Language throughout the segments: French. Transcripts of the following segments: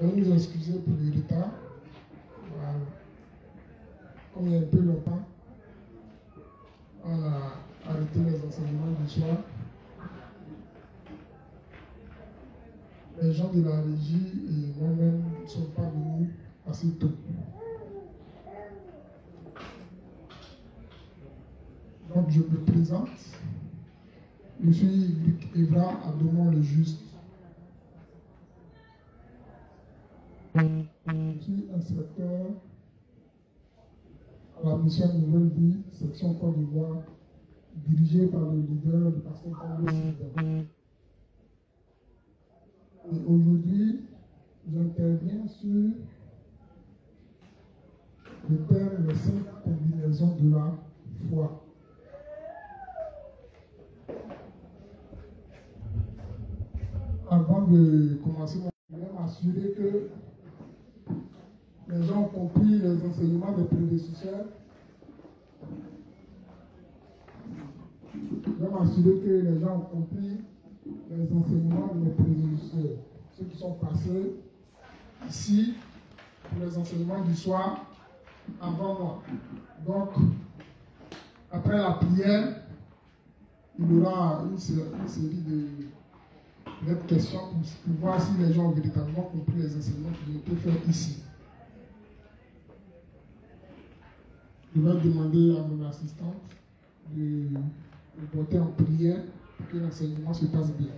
Veuillez nous excuser pour le retard. Voilà. Comme il y a un peu longtemps, on a arrêté les enseignements du soir. Les gens de la régie et moi-même ne sont pas venus assez tôt. Donc je me présente. Je suis Luc Evra à Domont-le-Juste. Je suis inspecteur à la mission Nouvelle Vie, section Côte d'Ivoire, dirigée par le leader, le pasteur Carlos Silva. Et aujourd'hui, j'interviens sur le thème les 5 combinaisons de la foi. Avant de commencer, je vais m'assurer que les gens ont compris les enseignements des prédécesseurs. Je vais m'assurer que les gens ont compris les enseignements de mes prédécesseurs, ceux qui sont passés ici pour les enseignements du soir avant moi. Donc, après la prière, il y aura une série de questions pour voir si les gens ont véritablement compris les enseignements qui ont été faits ici. Je vais demander à mon assistante de porter en prière pour que l'enseignement se passe bien.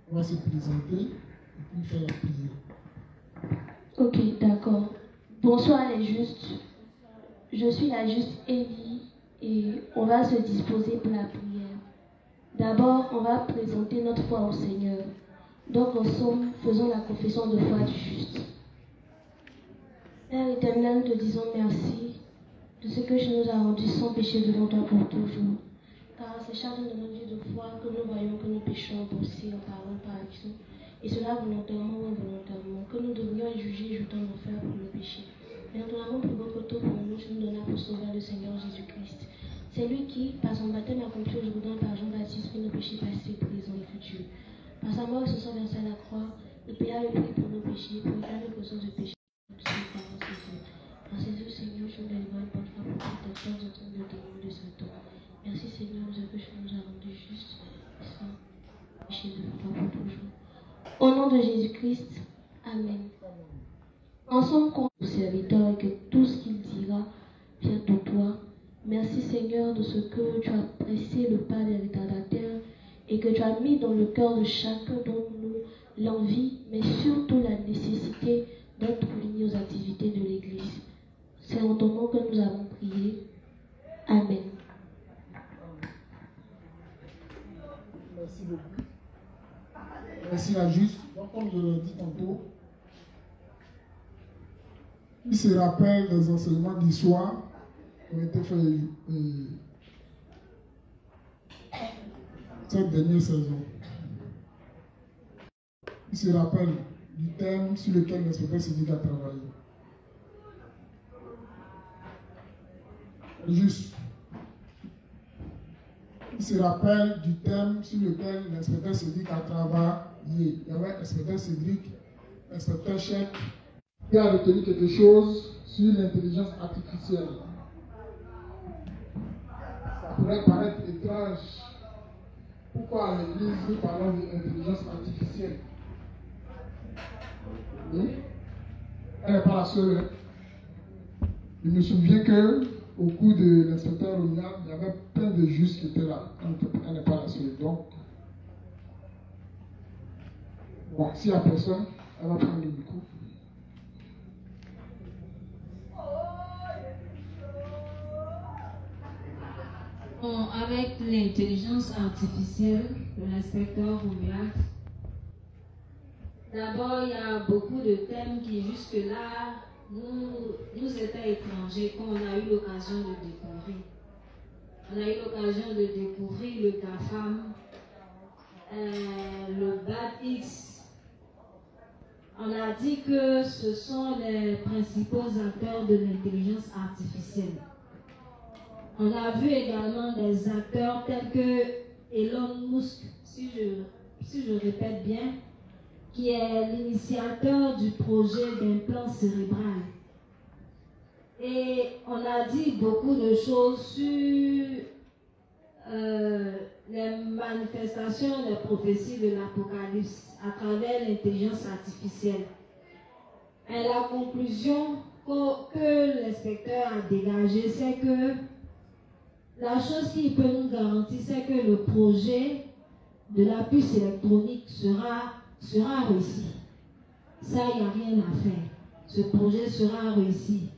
On va se présenter et puis faire la prière. Ok, d'accord. Bonsoir les justes. Je suis la juste Élie et on va se disposer pour la prière. D'abord, on va présenter notre foi au Seigneur. Donc ensemble, faisons la confession de foi du juste. Père éternel, te disons merci de ce que tu nous as rendu sans péché devant toi pour toujours. Car c'est chacun de nos yeux de foi que nous voyons que nous péchons en pensée, en parole, par action, et cela volontairement ou involontairement, que nous devrions être jugés et jetés en enfer pour le péché. Mais en ton amour plus beau que tout pour nous, tu nous donnas pour sauveur le Seigneur Jésus-Christ. C'est lui qui, par son baptême accompli au Jourdain par Jean-Baptiste, prit nos péchés passés, présents et futurs. Par sa mort et son sang versé à la croix, il paya le prix pour nos péchés, pour égaler nos consciences de péché. Par ces yeux, Seigneur, tu nous délivres une bonne fois pour toutes tes peurs, entendre le démon de Satan. Merci, Seigneur, de ce que tu nous as rendus justes et sans péché devant toi pour toujours. Au nom de Jésus-Christ, Amen. Ensemble, contre le serviteur et que tout ce qu'il dira vient de toi. Merci, Seigneur, de ce que tu as pressé le pas des retardataires et que tu as mis dans le cœur de chacun d'entre nous l'envie, mais surtout la nécessité d'être unis aux activités de l'Église. C'est en ton nom que nous avons prié. Amen. Merci beaucoup. Merci la juste. Donc, comme je l'ai dit tantôt, il se rappelle des enseignements du soir qui ont été faits cette dernière saison. Il se rappelle du thème sur lequel l'inspecteur civique a travaillé. Juste. Il se rappelle du thème sur lequel l'inspecteur Cédric a travaillé. Il y avait l'inspecteur Cédric, l'inspecteur Chèque, qui a retenu quelque chose sur l'intelligence artificielle. Ça pourrait paraître étrange. Pourquoi à l'église nous parlons d'intelligence artificielle? Oui? Elle n'est pas la seule. Hein? Je me souviens que au cours de l'inspecteur Romial, il y avait plein de justes qui étaient là. Elle n'est pas la seule. Donc, bon, s'il n'y a personne, elle va prendre le micro. Bon, avec l'intelligence artificielle de l'inspecteur Romial, d'abord, il y a beaucoup de thèmes qui jusque-là nous étaient étrangers qu'on a eu l'occasion de découvrir. On a eu l'occasion de découvrir le GAFAM, le BAD-X. On a dit que ce sont les principaux acteurs de l'intelligence artificielle. On a vu également des acteurs tels que Elon Musk, si je répète bien, qui est l'initiateur du projet d'implant cérébral. Et on a dit beaucoup de choses sur les manifestations des prophéties de l'Apocalypse à travers l'intelligence artificielle. Et la conclusion que l'inspecteur a dégagée, c'est que la chose qu'il peut nous garantir, c'est que le projet de la puce électronique sera réussi. Ça, il n'y a rien à faire. Ce projet sera réussi.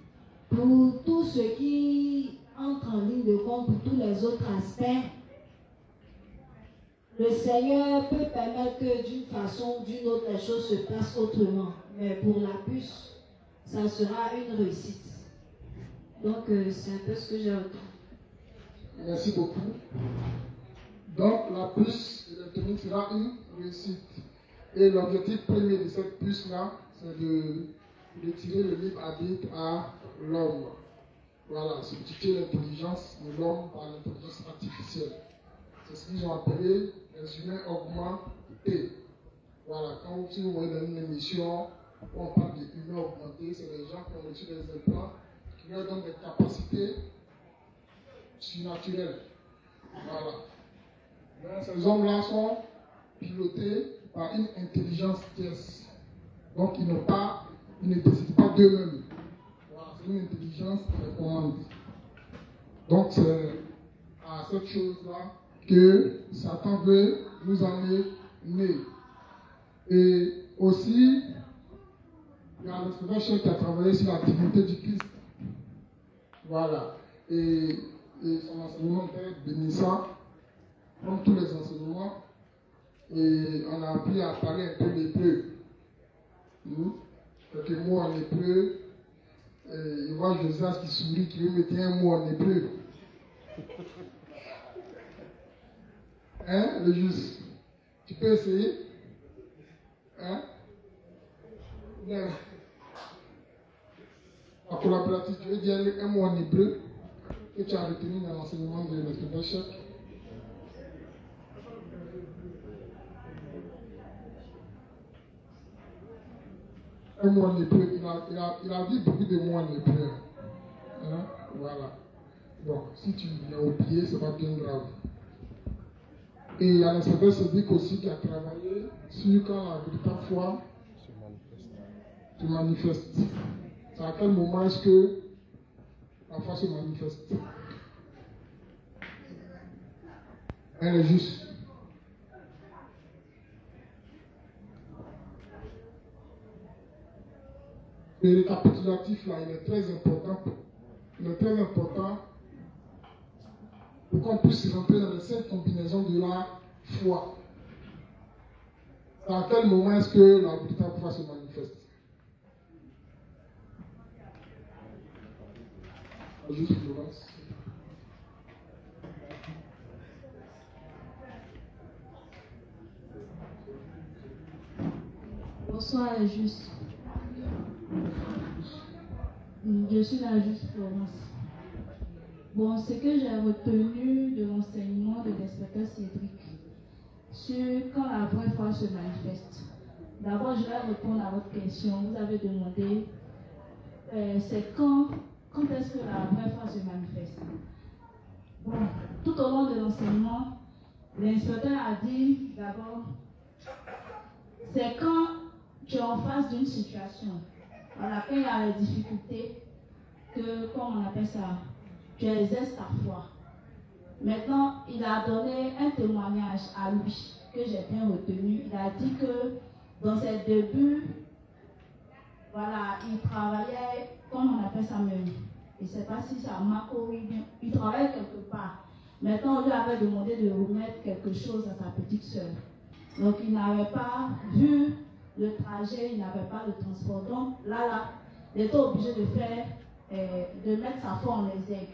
Pour tout ce qui entre en ligne de compte, pour tous les autres aspects, le Seigneur peut permettre que d'une façon ou d'une autre, les choses se passent autrement. Mais pour la puce, ça sera une réussite. Donc, c'est un peu ce que j'ai retenu. Merci beaucoup. Donc, la puce électronique sera une réussite. Et l'objectif premier de cette puce-là, c'est de tirer le libre arbitre à l'homme. Voilà, substituer l'intelligence de l'homme par l'intelligence artificielle. C'est ce qu'ils ont appelé les humains augmentés. Voilà, quand vous voyez dans une émission où on parle d'humains augmentés, c'est des gens qui ont reçu des implants qui leur donnent des capacités surnaturelles. Voilà. Donc, ces hommes-là sont pilotés par une intelligence tierce. Donc, ils ne décident pas d'eux-mêmes. Voilà, c'est une intelligence qui les commande. Donc, c'est à cette chose-là que Satan veut nous amener. Et aussi, il y a le chef qui a travaillé sur la divinité du Christ. Voilà. Et son enseignement était bénissant, comme tous les enseignements. Et on a appris à parler un peu l'hébreu. Quelques mots en hébreu. Et il voit Josias qui sourit, qui veut mettre un mot en hébreu. Hein, le juste. Tu peux essayer? Hein? Non. En collaboratif, tu veux dire un mot en hébreu que tu as retenu dans l'enseignement de notre chef? Un mot en hébreu. Il a dit beaucoup de mots en hébreu. Hein? Voilà. Donc, si tu l'as oublié, ce n'est pas bien grave. Et il y a l'inspecteur Sédic aussi qui a travaillé sur quand la véritable foi se manifeste. C'est à quel moment est-ce que la foi se manifeste? Elle est juste. Le récapitulatif là, il est très important. Il est très important pour qu'on puisse rentrer dans les 5 combinaisons de la foi. À quel moment est-ce que la véritable foi se manifeste? Juste Florence. Bonsoir, juste. Je suis la juste Florence. Bon, ce que j'ai retenu de l'enseignement de l'inspecteur Cédric sur quand la vraie foi se manifeste. D'abord, je vais répondre à votre question. Vous avez demandé c'est quand est-ce que la vraie foi se manifeste. Bon, tout au long de l'enseignement, l'inspecteur a dit d'abord, c'est quand tu es en face d'une situation, voilà, quand il y a les difficultés, que, comme on appelle ça, tu exerces ta foi. Maintenant, il a donné un témoignage à lui que j'ai bien retenu. Il a dit que dans ses débuts, voilà, il travaillait, comme on appelle ça même, je ne sais pas si ça marque ou bien, il travaillait quelque part. Maintenant, on lui avait demandé de remettre quelque chose à sa petite sœur. Donc, il n'avait pas vu le trajet, il n'avait pas le transport. Donc, là, il était obligé de faire, de mettre sa foi en exergue.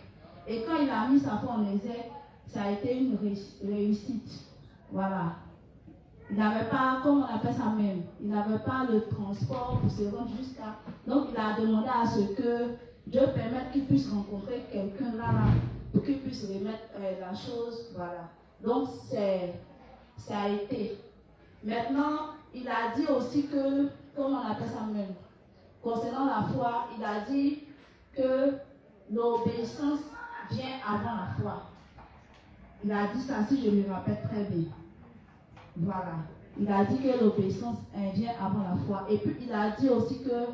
Et quand il a mis sa foi en exergue, ça a été une réussite. Voilà. Il n'avait pas, comme on appelle ça même, il n'avait pas le transport pour se rendre jusqu'à... Donc, il a demandé à ce que Dieu permette qu'il puisse rencontrer quelqu'un là, pour qu'il puisse remettre la chose. Voilà. Donc, ça a été. Maintenant, il a dit aussi que, comment on appelle ça même, concernant la foi, il a dit que l'obéissance vient avant la foi. Il a dit ça, si je me rappelle très bien. Voilà. Il a dit que l'obéissance vient avant la foi. Et puis il a dit aussi que,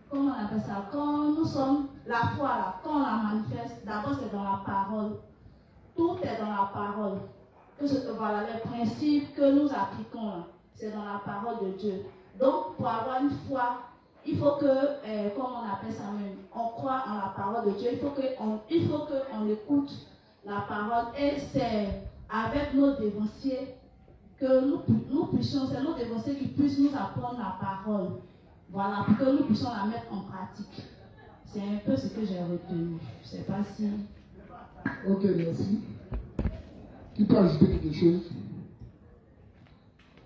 comment on appelle ça, quand nous sommes, la foi là, quand on la manifeste, d'abord c'est dans la parole. Tout est dans la parole. Voilà, les principes que nous appliquons là, c'est dans la parole de Dieu. Donc pour avoir une foi, il faut que, comment on appelle ça même, on croit en la parole de Dieu. Il faut qu'on écoute la parole. Et c'est avec nos dévanciers que nous puissions, c'est nos dévanciers qui puissent nous apprendre la parole. Voilà, pour que nous puissions la mettre en pratique. C'est un peu ce que j'ai retenu. Je ne sais pas si... Ok, merci. Qui peut ajouter quelque chose?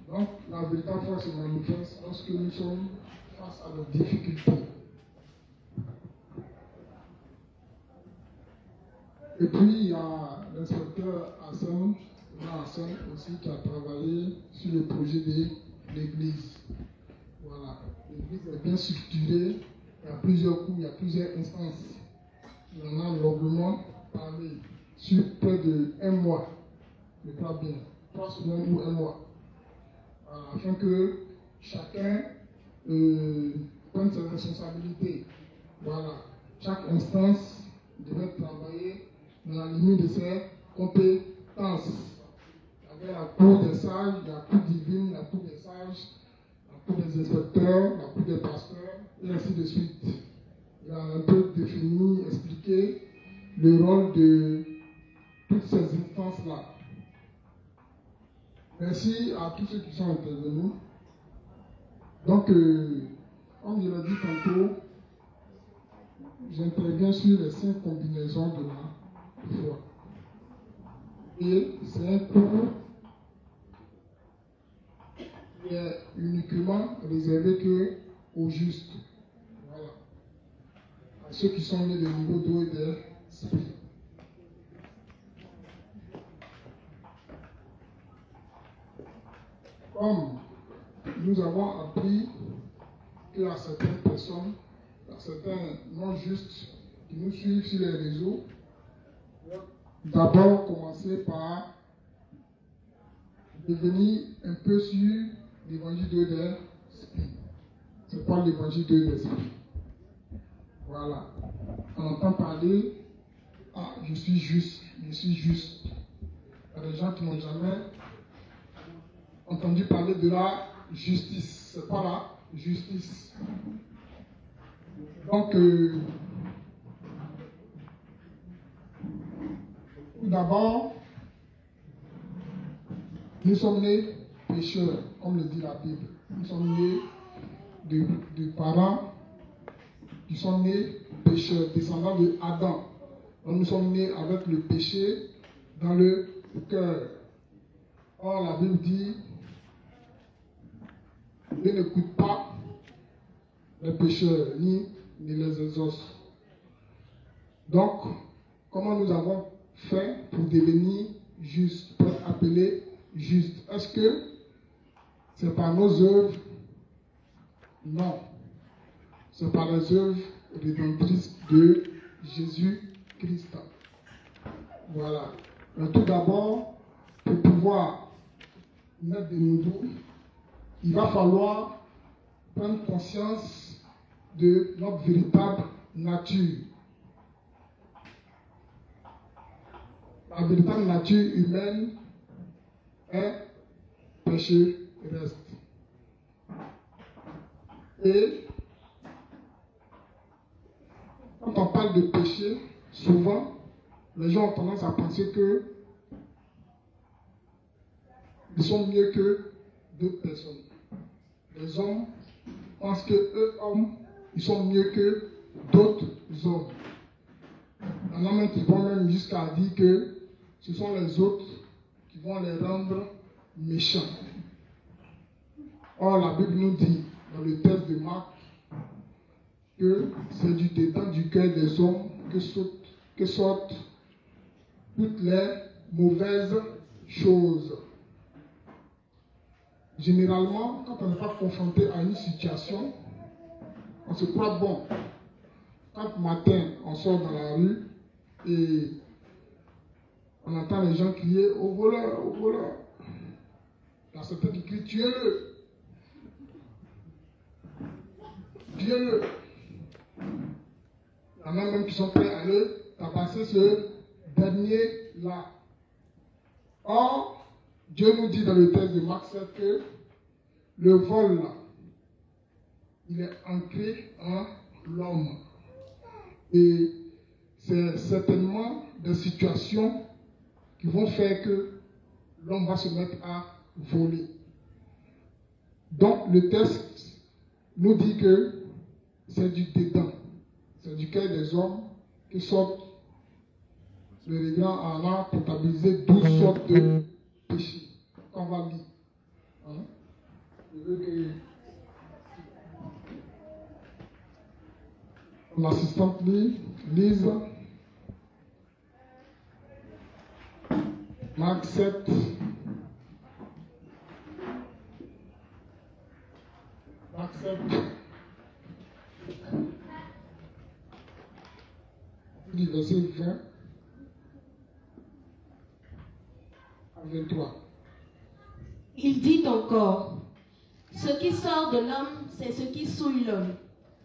Donc, la véritable foi se manifeste lorsque nous sommes face à des difficultés. Et puis, il y a l'inspecteur Hassan aussi qui a travaillé sur le projet de l'église. Voilà. L'église est bien structurée, il y a plusieurs cours, il y a plusieurs instances. Il en a longuement parlé sur près de 1 mois. Je crois bien, 3 semaines ou 1 mois. Voilà, afin que chacun prenne ses responsabilités. Voilà. Chaque instance devait travailler dans la limite de ses compétences. Il y avait la cour des sages, la cour divine, la cour des sages, la cour des inspecteurs, la cour des pasteurs, et ainsi de suite. Il a un peu défini, expliqué le rôle de toutes ces instances-là. Merci à tous ceux qui sont intervenus. Donc, comme je l'ai dit tantôt, j'interviens sur les 5 combinaisons de la foi. Et c'est un cours qui est uniquement réservé aux justes. Voilà. À ceux qui sont nés de niveau d'eau et d'esprit. Comme nous avons appris qu'il y a certaines personnes, il y a certains non justes qui nous suivent sur les réseaux, d'abord commencer par devenir un peu sur l'évangile de l'esprit. C'est pas l'évangile de l'esprit. Voilà. On entend parler, ah, je suis juste, je suis juste. Il y a des gens qui n'ont jamais entendu parler de la justice. C'est pas la justice. Donc, d'abord, nous sommes nés pécheurs, comme le dit la Bible. Nous sommes nés de parents qui sont nés pécheurs, descendants de Adam. Donc, nous sommes nés avec le péché dans le cœur. Or, la Bible dit, Dieu n'écoute pas les pécheurs, ni les exauce. Donc, comment nous avons fait pour devenir justes, pour être appelés justes? Est-ce que c'est par nos œuvres? Non. C'est par les œuvres rédemptrices de Jésus-Christ. Voilà. Mais tout d'abord, pour pouvoir naître de nouveau, il va falloir prendre conscience de notre véritable nature. La véritable nature humaine est pécheresse. Et quand on parle de péché, souvent, les gens ont tendance à penser que ils sont mieux que d'autres personnes. Les hommes pensent que eux, hommes, ils sont mieux que d'autres hommes. Il y en a même qui vont même jusqu'à dire que ce sont les autres qui vont les rendre méchants. Or, la Bible nous dit, dans le texte de Marc, que c'est du dedans du cœur des hommes que sortent toutes les mauvaises choses. généralement, quand on n'est pas confronté à une situation, on se croit bon. Quand matin, on sort dans la rue et on entend les gens crier au voleur, au voleur. Il y a certains qui crient tuez-le. Tuez-le. Il y en a même qui sont prêts à aller tabasser ce dernier-là. Or, Dieu nous dit dans le texte de Marc 7 que le vol là, il est ancré en l'homme. Et c'est certainement des situations qui vont faire que l'homme va se mettre à voler. Donc le texte nous dit que c'est du dedans, c'est du cœur des hommes qui sortent. Le réglant en a comptabilisé 12 sortes de péchés qu'on va lire. Hein? Je veux que l'assistante lise Marc 7. Marc 7. Du verset 20 à 23. Il dit encore, ce qui sort de l'homme, c'est ce qui souille l'homme.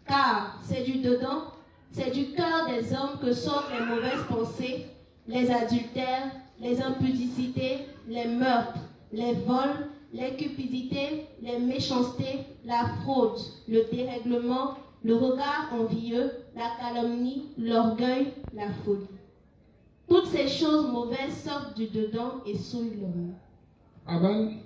Car c'est du dedans, c'est du cœur des hommes que sortent les mauvaises pensées, les adultères, les impudicités, les meurtres, les vols, les cupidités, les méchancetés, la fraude, le dérèglement, le regard envieux, la calomnie, l'orgueil, la folie. Toutes ces choses mauvaises sortent du dedans et souillent l'homme. Amen.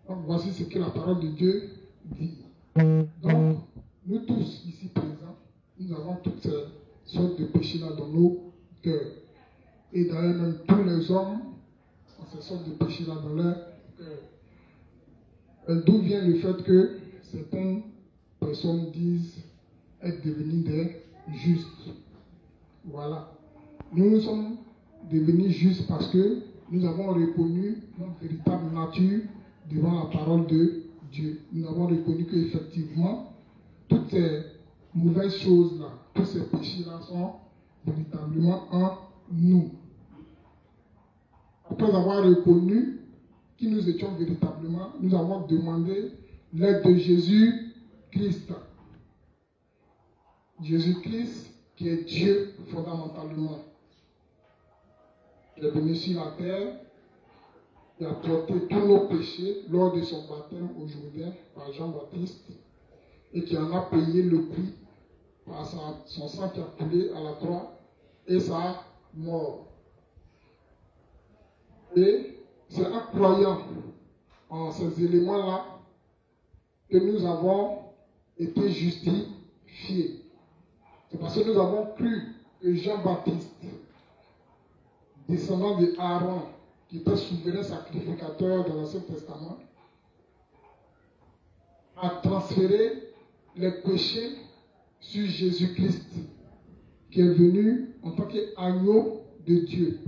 Donc voici ce que la parole de Dieu dit. Donc, nous tous ici présents, nous avons toutes ces sortes de péchés-là dans nos cœurs. Et d'ailleurs, même tous les hommes ont ces sortes de péchés-là dans leur cœur. D'où vient le fait que certaines personnes disent être devenues des justes. Voilà. Nous sommes devenus justes parce que nous avons reconnu notre véritable nature devant la parole de Dieu. Nous avons reconnu qu'effectivement, toutes ces mauvaises choses-là, tous ces péchés-là sont véritablement en nous. Après avoir reconnu qui nous étions véritablement, nous avons demandé l'aide de Jésus-Christ. Jésus-Christ qui est Dieu fondamentalement, qui est venu sur la terre, qui a porté tous nos péchés lors de son baptême au Jourdain par Jean-Baptiste et qui en a payé le prix par son sang qui a coulé à la croix et sa mort. Et c'est en croyant en ces éléments-là que nous avons été justifiés. C'est parce que nous avons cru que Jean-Baptiste, descendant de Aaron, qui était souverain sacrificateur dans l'Ancien Testament, a transféré les péchés sur Jésus-Christ, qui est venu en tant qu'agneau de Dieu,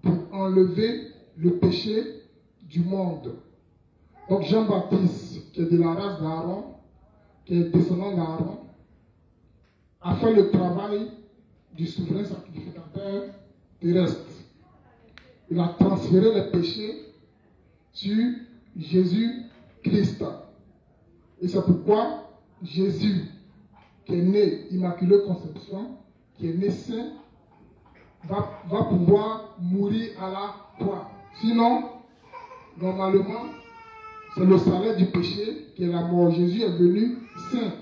pour enlever le péché du monde. Donc Jean-Baptiste, qui est de la race d'Aaron, qui est descendant d'Aaron, a fait le travail du souverain sacrificateur terrestre. Il a transféré les péchés sur Jésus-Christ. Et c'est pourquoi Jésus, qui est né Immaculée Conception, qui est né saint, va pouvoir mourir à la croix. Sinon, normalement, c'est le salaire du péché qui est la mort. Jésus est venu saint.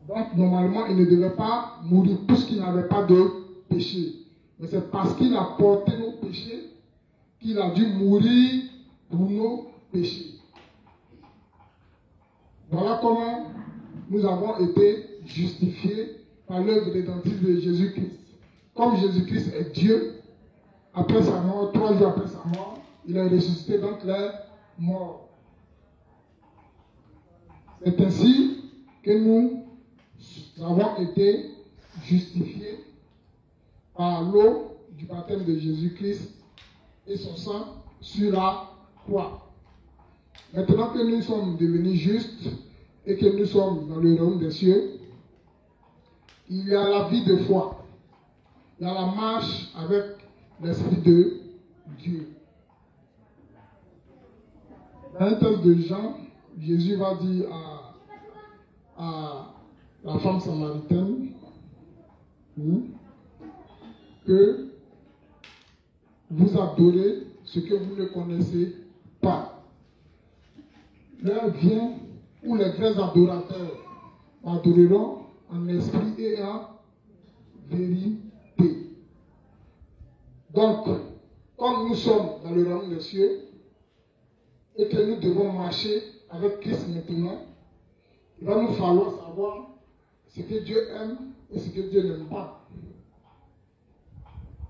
Donc, normalement, il ne devait pas mourir puisqu'il n'avait pas de péché. Mais c'est parce qu'il a porté nos péchés qu'il a dû mourir pour nos péchés. Voilà comment nous avons été justifiés par l'œuvre rédemptive de Jésus-Christ. Comme Jésus-Christ est Dieu, après sa mort, 3 jours après sa mort, il est ressuscité donc les morts. C'est ainsi que nous avons été justifiés par l'eau du baptême de Jésus-Christ et son sang sur la croix. Maintenant que nous sommes devenus justes et que nous sommes dans le royaume des cieux, il y a la vie de foi. Il y a la marche avec l'Esprit de Dieu. Dans un texte de Jean, Jésus va dire à la femme samaritaine que vous adorez ce que vous ne connaissez pas. L'heure vient où les vrais adorateurs adoreront en esprit et en vérité. Donc, comme nous sommes dans le royaume des cieux et que nous devons marcher avec Christ maintenant, il va nous falloir savoir ce que Dieu aime et ce que Dieu n'aime pas.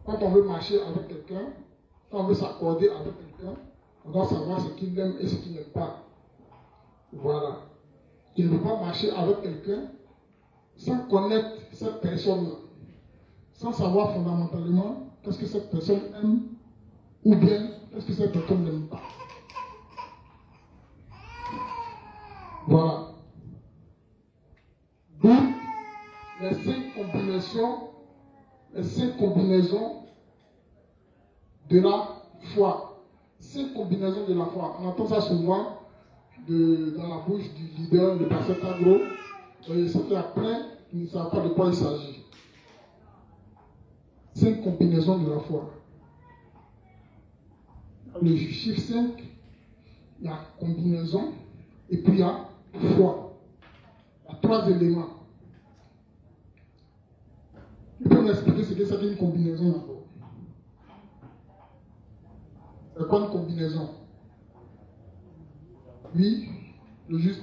Quand on veut marcher avec quelqu'un, quand on veut s'accorder avec quelqu'un, on doit savoir ce qu'il aime et ce qu'il n'aime pas. Voilà. Tu ne peux pas marcher avec quelqu'un sans connaître cette personne-là, sans savoir fondamentalement qu'est-ce que cette personne aime ou bien qu'est-ce que cette personne n'aime pas. Voilà. Donc, les 5 combinaisons de la foi. 5 combinaisons de la foi. On entend ça souvent dans la bouche du leader, le pasteur Agro. Et c'est qu'il y a plein qui ne savent pas de quoi il s'agit. 5 combinaisons de la foi. Le chiffre 5, il y a combinaison et puis il y a foi. Il y a 3 éléments. Tu peux m'expliquer ce que c'est qu'une combinaison d'abord? C'est quoi une combinaison? Oui, le juste.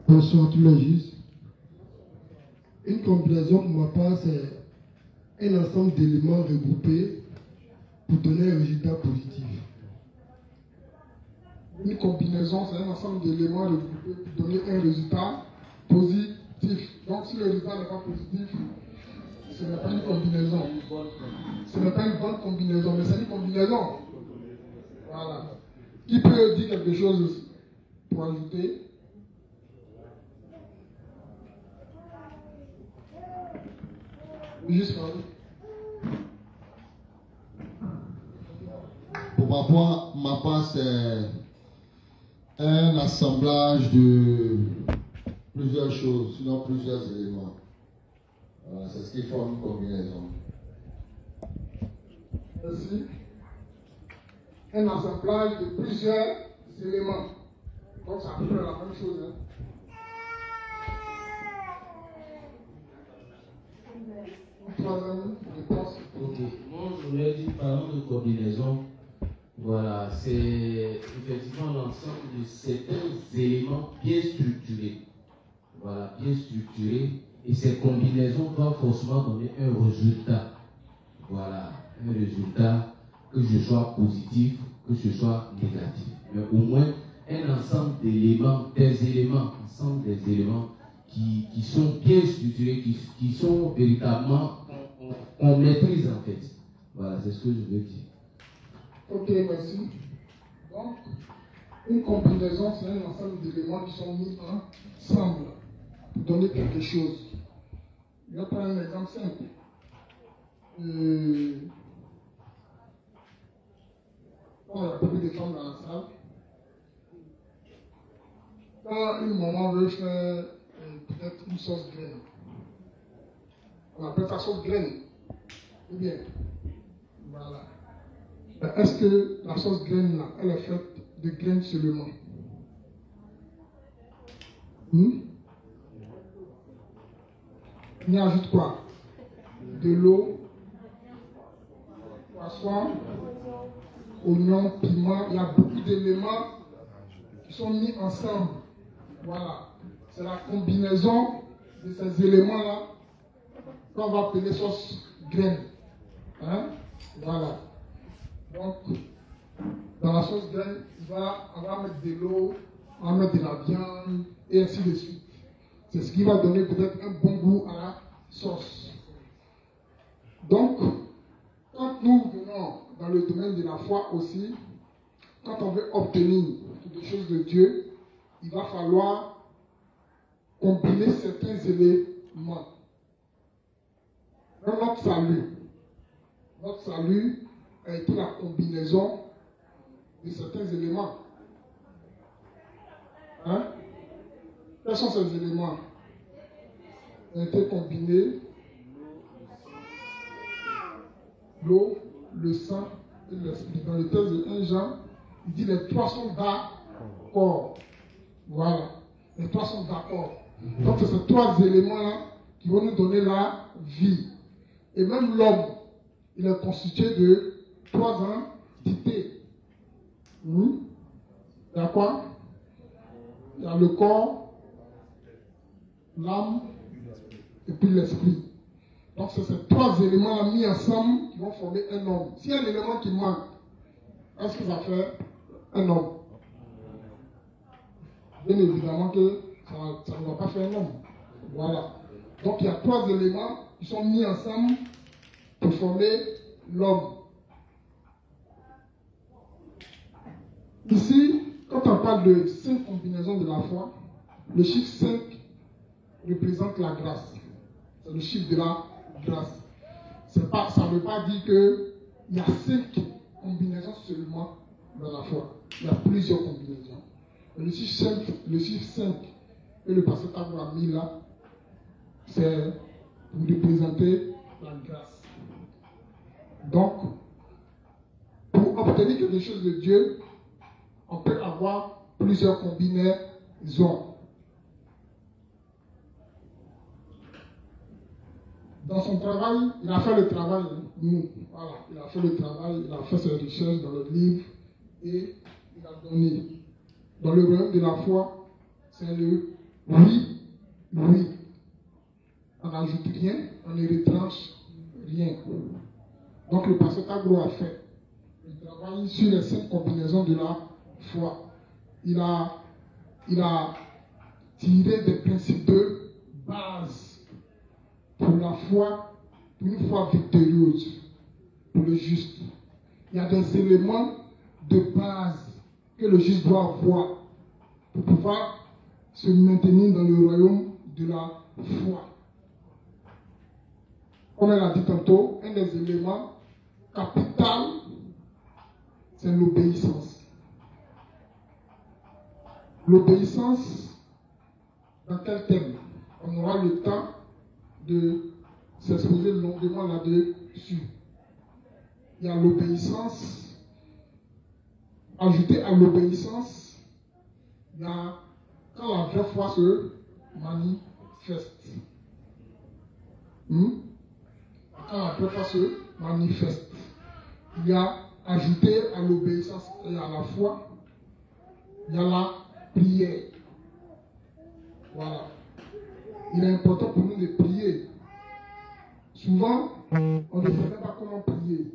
Bonsoir tous les justes. Une combinaison pour ma part, c'est un ensemble d'éléments regroupés pour donner un résultat positif. Une combinaison, c'est un ensemble d'éléments regroupés pour donner un résultat positif. Donc si le résultat n'est pas positif, ce n'est pas une combinaison. Ce n'est pas une bonne combinaison, mais c'est une combinaison. Voilà. Qui peut dire quelque chose pour ajouter? Juste pour ma part, c'est un assemblage de plusieurs choses, sinon plusieurs éléments. Voilà, c'est ce qui forme une combinaison. Merci. Un assemblage de plusieurs éléments. Donc ça peut faire la même chose. Hein. Ok, moi je voulais dire, parlant de combinaison, voilà, c'est effectivement l'ensemble de certains éléments bien structurés. Voilà, bien structurés, et ces combinaisons doivent forcément donner un résultat. Voilà, un résultat, que ce soit positif, que ce soit négatif. Mais au moins, un ensemble d'éléments, ensemble des éléments qui sont bien structurés, qui sont véritablement, on maîtrise en fait. Voilà, c'est ce que je veux dire. Ok, merci. Donc, une combinaison, c'est un ensemble d'éléments qui sont mis ensemble pour donner quelque chose. Je vais prendre un exemple simple. On a beaucoup de femmes dans la salle. Quand une maman veut faire peut-être une sauce graine, on appelle ça sauce graine. Ou bien, voilà. Est-ce que la sauce graine là, elle est faite de graines seulement? On y ajoute quoi? De l'eau, poisson, oignon, piment. Il y a beaucoup d'éléments qui sont mis ensemble. Voilà. C'est la combinaison de ces éléments-là qu'on va appeler sauce graine. Hein? Voilà. Donc, dans la sauce graine, on va mettre de l'eau, on va mettre de la viande, et ainsi de suite. C'est ce qui va donner peut-être un bon goût à la sauce. Donc, quand nous venons dans le domaine de la foi aussi, quand on veut obtenir des choses de Dieu, il va falloir combiner certains éléments. Dans notre salut a été la combinaison de certains éléments. Hein? Quels sont ces éléments? Ils ont été combinés: l'eau, le sang et l'esprit. Dans le texte de 1 Jean, il dit les trois sont d'accord. Voilà. Les trois sont d'accord. Donc c'est ces trois éléments-là qui vont nous donner la vie. Et même l'homme, il est constitué de trois entités. Il y a quoi? Il y a le corps, l'âme et puis l'esprit. Donc c'est ces trois éléments mis ensemble qui vont former un homme. S'il y a un élément qui manque, est-ce que ça fait un homme? Bien évidemment que ça ne va pas faire un homme. Voilà. Donc il y a trois éléments qui sont mis ensemble pour former l'homme. Ici, quand on parle de 5 combinaisons de la foi, le chiffre 5 représente la grâce. C'est le chiffre de la grâce. Ça ne veut pas dire qu'il y a 5 combinaisons seulement dans la foi. Il y a plusieurs combinaisons. Le chiffre 5 que le pasteur Tabou a mis là, c'est pour représenter la grâce. Donc, pour obtenir quelque chose de Dieu, on peut avoir plusieurs combinaisons. Dans son travail, il a fait le travail. Voilà, il a fait le travail, il a fait ses recherches dans le livre et il a donné. Dans le royaume de la foi, c'est le oui, oui. On n'ajoute rien, on ne retranche rien. Donc le pasteur Tagro a fait le travail sur les 5 combinaisons de la foi. Il a tiré des principes de base pour la foi, pour une foi victorieuse, pour le juste. Il y a des éléments de base que le juste doit avoir pour pouvoir se maintenir dans le royaume de la foi. Comme elle a dit tantôt, un des éléments capitaux, c'est l'obéissance. L'obéissance, dans quel thème? On aura le temps de s'exposer longuement là-dessus. Il y a l'obéissance. Ajouté à l'obéissance, il y a quand la vraie foi se manifeste. Quand la vraie foi se manifeste, il y a ajouté à l'obéissance et à la foi, il y a la prière. Voilà. Il est important pour nous de prier. Souvent, on ne sait même pas comment prier.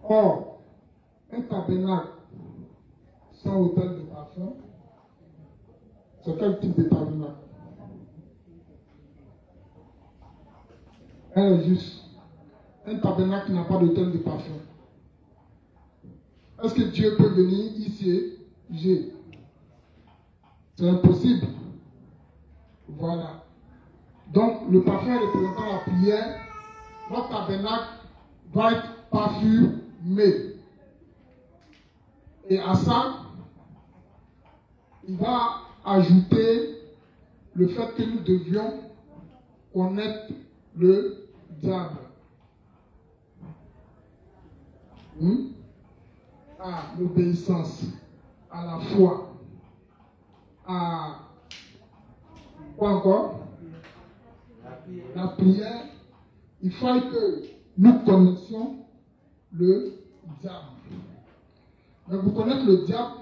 Or, un tabernacle sans autel de parfum, c'est quel type de tabernacle? Elle est juste. Un tabernacle qui n'a pas d'autel de parfum. Est-ce que Dieu peut venir ici? C'est impossible. Voilà. Donc, le parfum représentant la prière, notre tabernacle va être parfumé. Et à ça, il va ajouter le fait que nous devions connaître le diable. À l'obéissance, à la foi, à quoi encore? La prière. Il faut que nous connaissions le diable. Mais pour connaître le diable,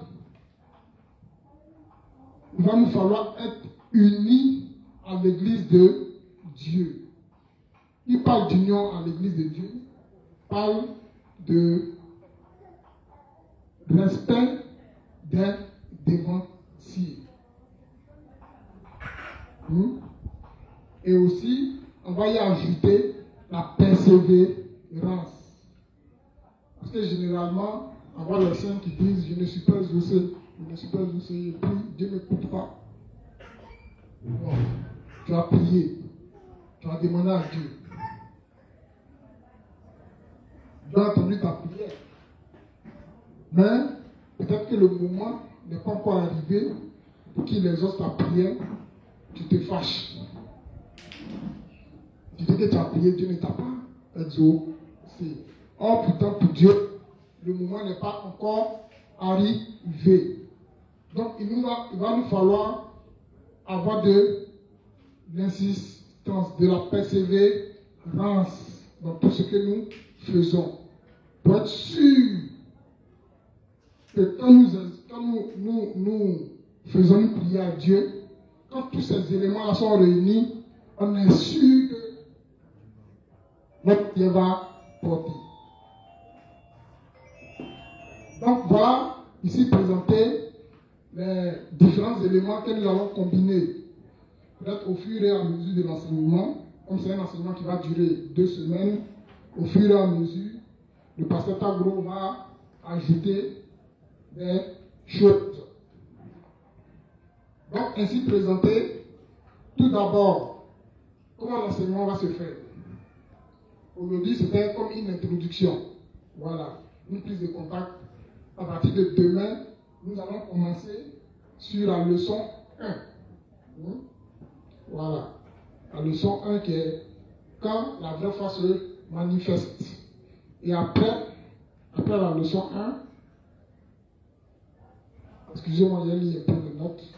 il va nous falloir être unis à l'église de Dieu. Il parle d'union à l'église de Dieu, parle de respect des dévanciers. Et aussi, on va y ajouter la persévérance. Parce que généralement, on voit les saints qui disent, je ne suis pas exaucé, je ne suis pas exaucé, et puis Dieu ne m'écoute pas. Bon, tu as prié, tu as demandé à Dieu. Dieu a entendu ta prière. Mais peut-être que le moment n'est pas encore arrivé pour qu'il exauce ta prière, tu te fâches. Tu dis que tu as prié, Dieu ne t'a pas exaucé. Or, pourtant, pour Dieu, le moment n'est pas encore arrivé. Donc, il va nous falloir avoir de l'insistance, de la persévérance dans tout ce que nous faisons. Pour être sûr que quand nous faisons une prière à Dieu, quand tous ces éléments-là sont réunis, on est sûr que notre prière va porter. Donc voilà, ici présenté les différents éléments que nous allons combiner. Peut-être au fur et à mesure de l'enseignement, comme c'est un enseignement qui va durer 2 semaines, au fur et à mesure, le pasteur Tagro va ajouter des choses. Donc ainsi présenté, tout d'abord, comment l'enseignement va se faire. Aujourd'hui, c'était comme une introduction. Voilà, une prise de contact. À partir de demain, nous allons commencer sur la leçon 1. Voilà. La leçon 1 qui est quand la vraie foi se manifeste. Et après la leçon 1, excusez-moi, j'ai lu un peu de notes.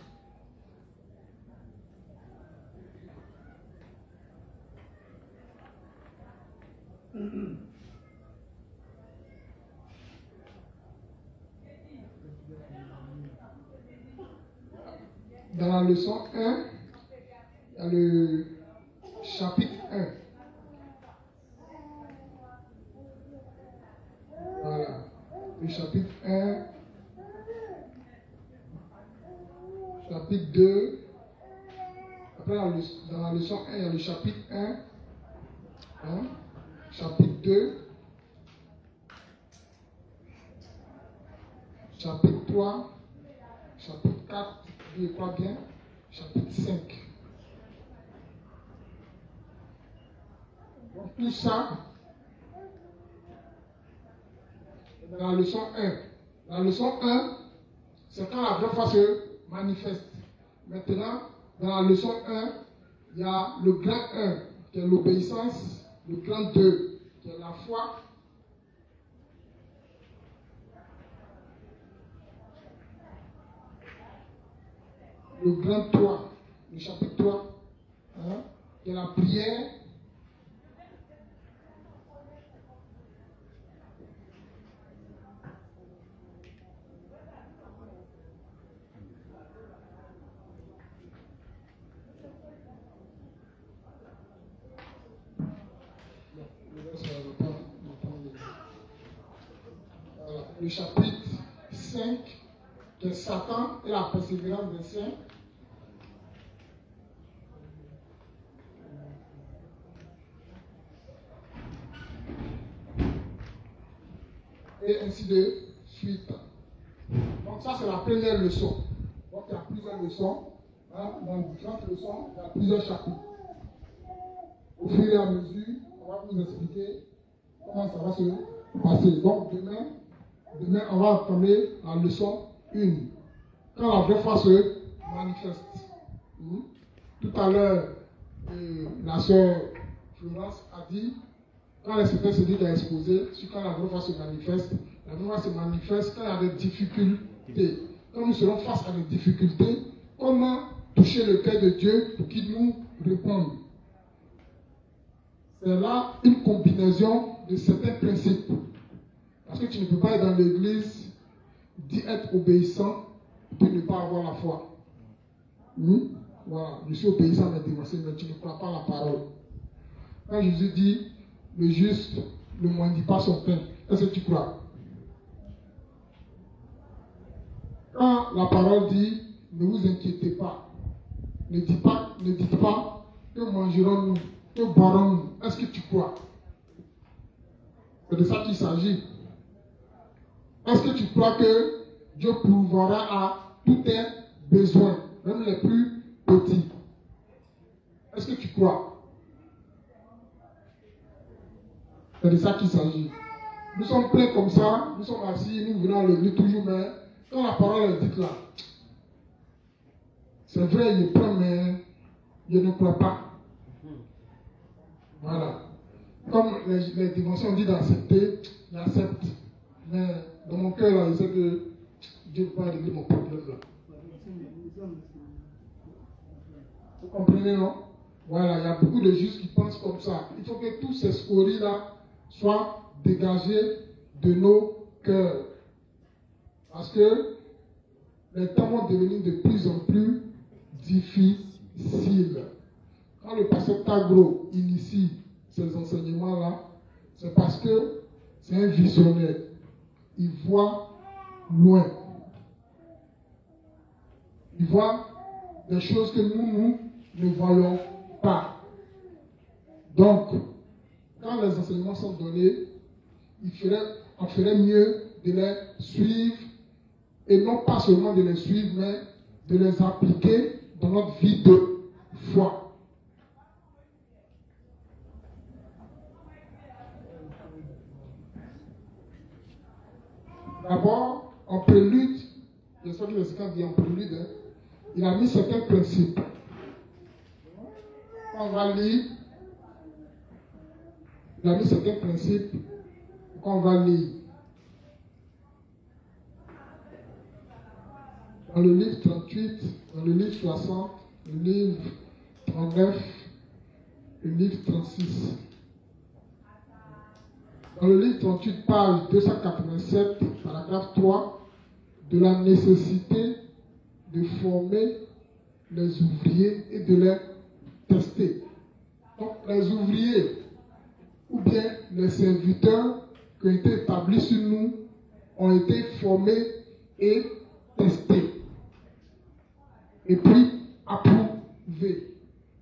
Dans la leçon 1, il y a le chapitre 1. Voilà. Le chapitre 1. Chapitre 2. Après, dans la leçon 1, il y a le chapitre 1. Chapitre 2. Chapitre 3. Chapitre 4. Je crois bien. Chapitre 5. Donc tout ça, dans la leçon 1. La leçon 1, c'est quand la vraie foi se manifeste. Maintenant, dans la leçon 1, il y a le grand 1, qui est l'obéissance, le grand 2, qui est la foi. Le grand 3, le chapitre 3, qui est la prière. Le chapitre 5, qui est Satan et la persévérance des saints. Et ainsi de suite. Donc ça, c'est la première leçon. Donc il y a plusieurs leçons. Dans différentes leçons, il y a plusieurs chapitres. Au fur et à mesure, on va vous expliquer comment ça va se passer. Donc demain on va entamer la leçon 1. Quand la vraie foi se manifeste. Tout à l'heure, la sœur Florence a dit, quand les secrets se dit qu'elle a exposé, sur quand la vraie foi se manifeste quand il y a des difficultés. Quand nous serons face à des difficultés, comment toucher le cœur de Dieu pour qu'il nous réponde. C'est là une combinaison de certains principes. Parce que tu ne peux pas être dans l'église, dire être obéissant, puis ne pas avoir la foi. Voilà, je suis obéissant mais divorcé, mais tu ne crois pas la parole. Quand Jésus dit, le juste ne mendie pas son pain, est-ce que tu crois? Quand la parole dit, ne vous inquiétez pas, ne dites pas que mangerons-nous, que boirons-nous. Est-ce que tu crois? C'est de ça qu'il s'agit. Est-ce que tu crois que Dieu pourvoira à tous tes besoins, même les plus petits? Est-ce que tu crois? C'est de ça qu'il s'agit. Nous sommes pleins comme ça, nous sommes assis, nous venons à l'église toujours, mais quand la parole est dite là, c'est vrai, je prends, mais je ne crois pas. Voilà. Comme les dimensions disent d'accepter, j'accepte. Mais dans mon cœur, là, je sais que Dieu ne peut pas régler mon problème là. Vous comprenez, non? Voilà, il y a beaucoup de justes qui pensent comme ça. Il faut que tous ces scories là soient dégagés de nos cœurs. Parce que les temps vont devenir de plus en plus difficiles. Quand le pasteur Tagro initie ces enseignements-là, c'est parce que c'est un visionnaire. Il voit loin. Il voit des choses que nous ne voyons pas. Donc, quand les enseignements sont donnés, on ferait mieux de les suivre, et non pas seulement de les suivre, mais de les appliquer dans notre vie de foi. D'abord, en prélude, je sais que le Seigneur dit en prélude, hein, il a mis certains principes. On va lire, il a mis certains principes qu'on va lire. Dans le livre 38, dans le livre 60, le livre 39, le livre 36. Dans le livre 38, page 287, paragraphe 3, de la nécessité de former les ouvriers et de les tester. Donc, les ouvriers ou bien les serviteurs qui ont été établis sur nous ont été formés et testés. Et puis approuvés.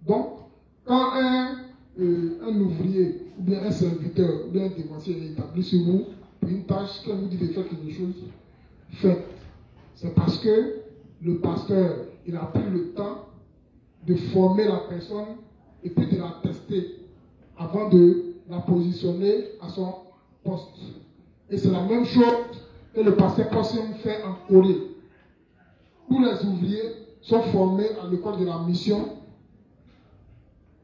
Donc, quand un ouvrier ou bien un serviteur ou bien un dévancier est établi sur nous pour une tâche, quand nous dit de faire quelque chose, faites. C'est parce que le pasteur, il a pris le temps de former la personne et puis de la tester avant de la positionner à son poste. Et c'est la même chose que le pasteur Posséum fait en Corée. Tous les ouvriers sont formés à l'école de la mission.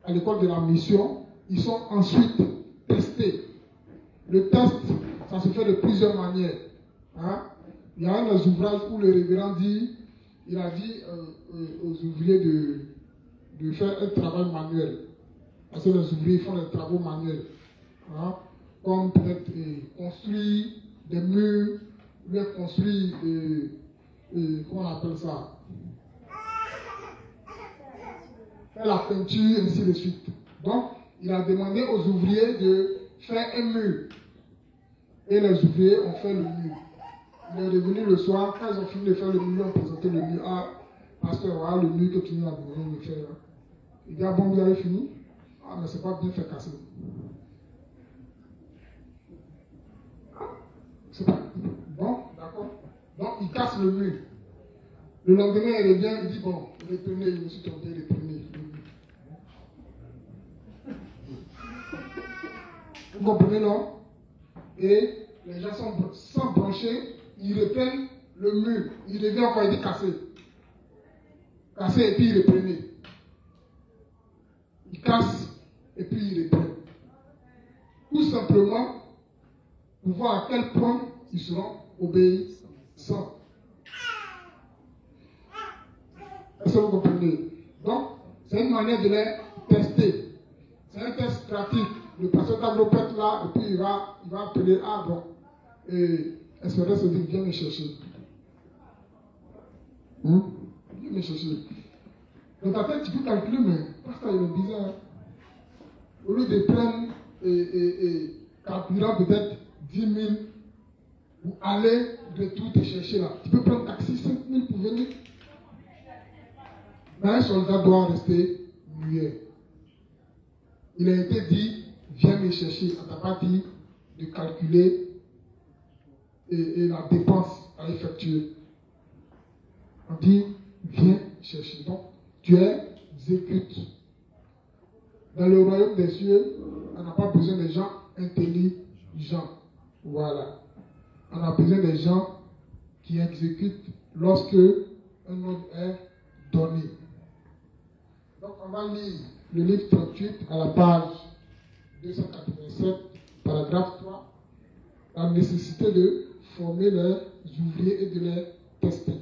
À l'école de la mission, ils sont ensuite testés. Le test, ça se fait de plusieurs manières. Hein? Il y a un des ouvrages où le révérend dit, il a dit aux ouvriers de faire un travail manuel. Parce que les ouvriers font des travaux manuels. Hein? Comme peut-être construire des murs, ou bien construire, comment on appelle ça? Faire la peinture, ainsi de suite. Donc, il a demandé aux ouvriers de faire un mur. Et les ouvriers ont fait le mur. Il est revenu le soir, quand ils ont fini de faire le mur, ils ont présenté le mur. Ah, pasteur, voilà le mur que tu nous as besoin de faire. Il dit, ah bon, vous avez fini? Ah, mais c'est pas bien fait casser. Ah, c'est pas bon, d'accord. Donc, il casse le mur. Le lendemain, il revient, il dit, bon, reprenez, je me suis trompé, reprenez. Vous comprenez, non? Et les gens sont branchés, ils reprennent le mur. Il revient encore, il dit casser. Casser et puis il reprenait. Il casse et puis il reprend. Tout simplement pour voir à quel point ils seront obéissants. Est-ce que vous comprenez? Donc, c'est une manière de les tester. C'est un test pratique. Le pasteur Tagro peut être là et puis il va appeler, ah bon, Espérez se dire, viens me chercher. Viens me chercher. Dans ta tête, tu peux calculer, mais pasteur, il est bizarre. Au lieu de prendre carburant peut-être 10 000 pour aller, retour te chercher là. Tu peux prendre taxi 5 000 pour venir. Mais un soldat doit rester muet. Il a été dit, viens me chercher. On t'a pas dit de calculer et la dépense à effectuer. On dit, viens chercher. Donc, tu exécutes. Dans le royaume des cieux, on n'a pas besoin des gens intelligents. Voilà. On a besoin des gens qui exécutent lorsque un ordre est donné. Donc, on va lire le livre 38 à la page 287, paragraphe 3, la nécessité de former les ouvriers et de les tester.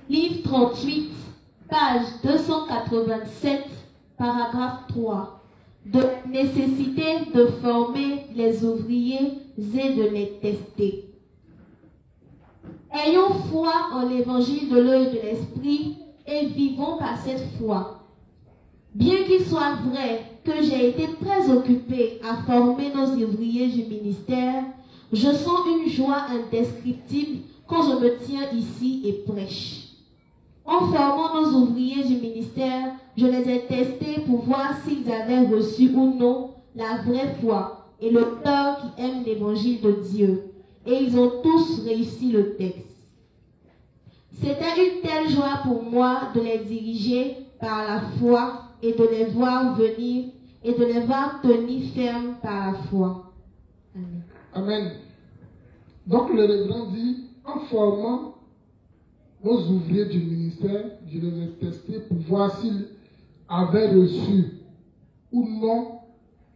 Livre 38, page 287, paragraphe 3. De la nécessité de former les ouvriers et de les tester. Ayons foi en l'évangile de l'eau et de l'esprit et vivons par cette foi. Bien qu'il soit vrai que j'ai été très occupé à former nos ouvriers du ministère, je sens une joie indescriptible quand je me tiens ici et prêche. En formant nos ouvriers du ministère, je les ai testés pour voir s'ils avaient reçu ou non la vraie foi et le cœur qui aime l'évangile de Dieu. Et ils ont tous réussi le texte. C'était une telle joie pour moi de les diriger par la foi et de les voir venir et de les voir tenir fermes par la foi. Amen. Amen. Donc le révérend dit, en formant nos ouvriers du ministère, je les ai testés pour voir s'ils avaient reçu ou non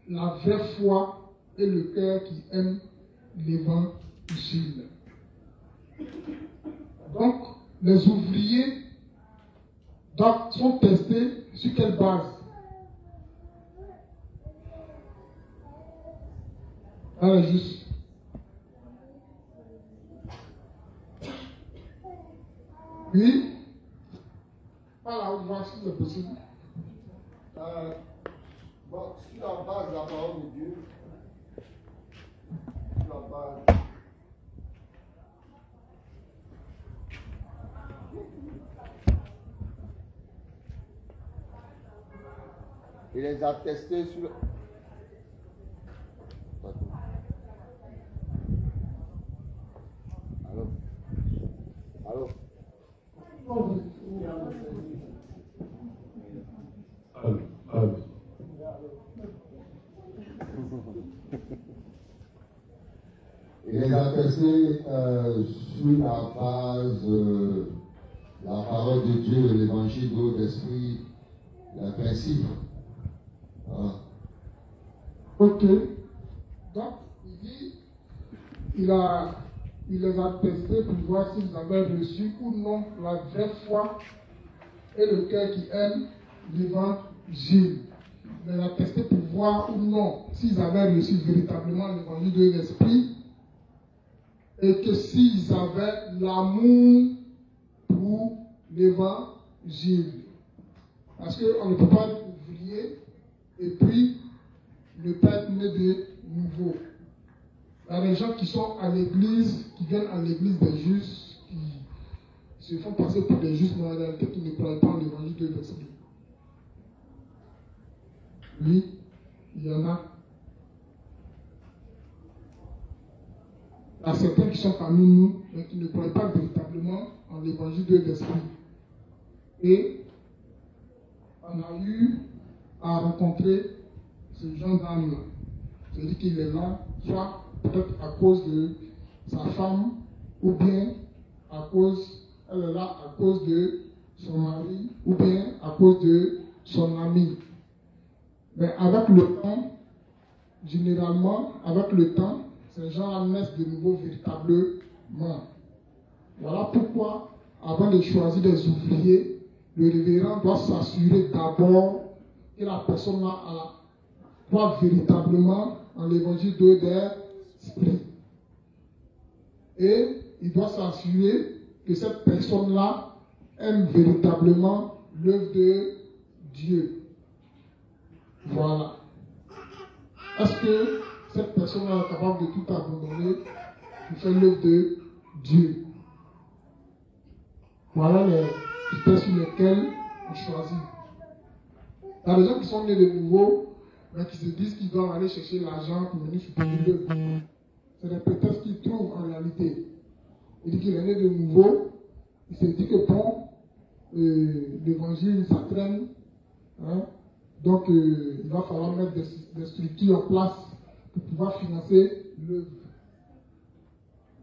la vraie foi et le cœur qui aime l'évangile. Donc, les ouvriers sont testés sur quelle base? Allez, juste. Oui. Par la haute voix, si c'est possible. Bon, sur la base de la parole de Dieu, sur la base. Il les a testés sur. Allô? Allô? Il les a testés sur la base la parole de Dieu, l'évangile de l'eau d'esprit, le principe. Ah. Ok. Donc, il dit, il les a testés pour voir s'ils avaient reçu ou non la vraie foi et le cœur qui aime l'évangile. Il les a testés pour voir ou non s'ils avaient reçu véritablement l'évangile de l'esprit et que s'ils avaient l'amour pour l'évangile. Parce qu'on ne peut pas être ouvrier et puis ne pas être né de nouveau. Il y a des gens qui sont à l'église, qui viennent à l'église des justes, qui se font passer pour des justes, mais en réalité qui ne croient pas en l'évangile de l'esprit. Oui, il y en a. Il y a certains qui sont parmi nous, mais qui ne croient pas véritablement en l'évangile de l'esprit. Et on a eu à rencontrer ce genre d'âme-là. C'est-à-dire qu'il est là, soit peut-être à cause de sa femme, ou bien elle est là à cause de son mari, ou bien à cause de son ami. Mais avec le temps, généralement, avec le temps, ces gens naissent de nouveau véritablement. Voilà pourquoi, avant de choisir des ouvriers, le révérend doit s'assurer d'abord que la personne-là croit véritablement en l'évangile de l'esprit. Et il doit s'assurer que cette personne-là aime véritablement l'œuvre de Dieu. Voilà. Est-ce que cette personne est capable de tout abandonner pour faire l'œuvre de Dieu? Voilà les critères sur lesquels on choisit. Il y a des gens qui sont nés de nouveau, mais qui se disent qu'ils doivent aller chercher l'argent pour venir soutenir l'œuvre. C'est des prétextes qu'ils trouvent en réalité. Il dit qu'il est né de nouveau, il se dit que bon, l'évangile, ça traîne. Hein? Donc, il va falloir mettre des structures en place pour pouvoir financer l'œuvre.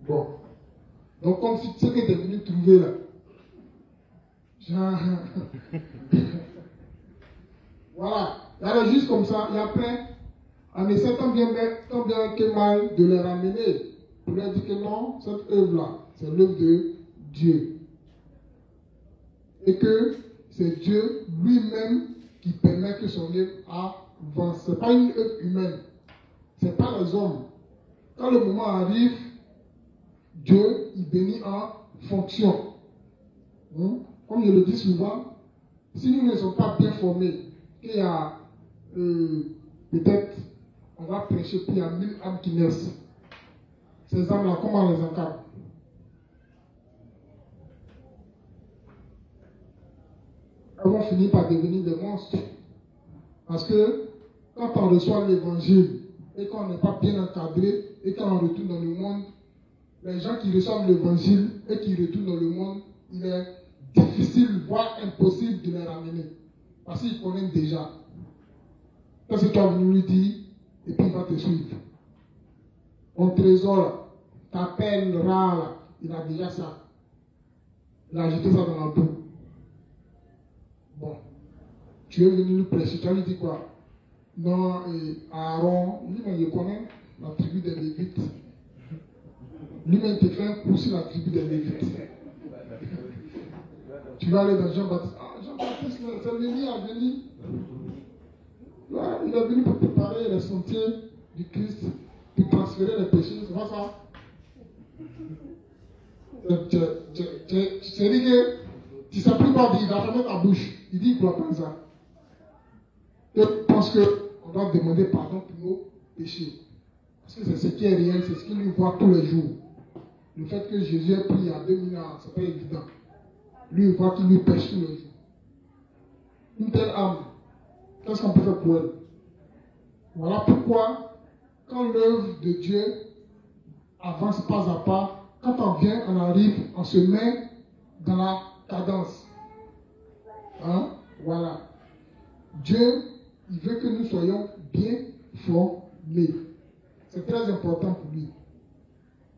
Bon. Donc, comme si ce que tu es venu trouver là. Voilà. Il y a des juste comme ça. Et après, en essayant tant bien que mal de les ramener, pour leur dire que non, cette œuvre-là, c'est l'œuvre de Dieu. Et que c'est Dieu lui-même qui permet que son œuvre avance. Ce n'est pas une œuvre humaine. Ce n'est pas les hommes. Quand le moment arrive, Dieu, il bénit en fonction. Comme je le dis souvent, si nous ne sommes pas bien formés, qu'il y a peut-être, on va prêcher, puis il y a 1000 âmes qui naissent. Ces âmes-là, comment on les encadre? Elles vont finir par devenir des monstres. Parce que quand on reçoit l'évangile et qu'on n'est pas bien encadré et quand on retourne dans le monde, les gens qui reçoivent l'évangile et qui retournent dans le monde, il est difficile, voire impossible de les ramener. Parce qu'ils connaissent déjà. Qu'est-ce que tu as venu lui dire et puis il va te suivre. Ton trésor, ta peine rare, il a déjà ça. Il a jeté ça dans la boue. Bon. Tu es venu lui prêcher, tu as lui dit quoi? Non, Aaron, lui-même il connaît la tribu des Lévites. Lui-même te fait un coup sur la tribu des Lévites. Tu vas aller dans Jean-Baptiste. Ah, Jean-Baptiste, c'est Lévi à venir. Là, il est venu pour préparer les sentiers du Christ, pour transférer les péchés. C'est pas ça. C'est dit que tu ne sais plus quoi dire, il va fermer ta bouche. Il dit qu'il ne croit pas ça. Je pense qu'on doit demander pardon pour nos péchés. Parce que c'est ce qui est réel, c'est ce qu'il lui voit tous les jours. Le fait que Jésus ait pris il y a 2000 ans, ce n'est pas évident. Lui, il voit qu'il lui pêche tous les jours. Une telle âme, qu'est-ce qu'on peut faire pour elle? Voilà pourquoi, quand l'œuvre de Dieu avance pas à pas, quand on vient, on arrive, on se met dans la cadence. Hein? Voilà. Dieu, il veut que nous soyons bien formés. C'est très important pour lui.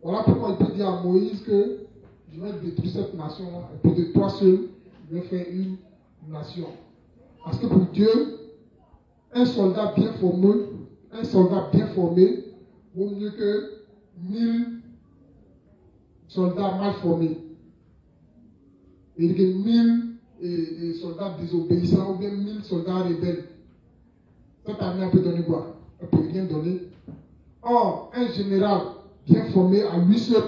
Voilà pourquoi il peut dire à Moïse que je vais détruire cette nation-là, et puis de toi seul, je vais faire une nation. Parce que pour Dieu, un soldat bien formé vaut mieux que 1000 soldats mal formés. Et que 1000 soldats désobéissants ou bien 1000 soldats rebelles. Cette armée peut donner quoi? Elle ne peut rien donner. Or, un général bien formé à lui seul,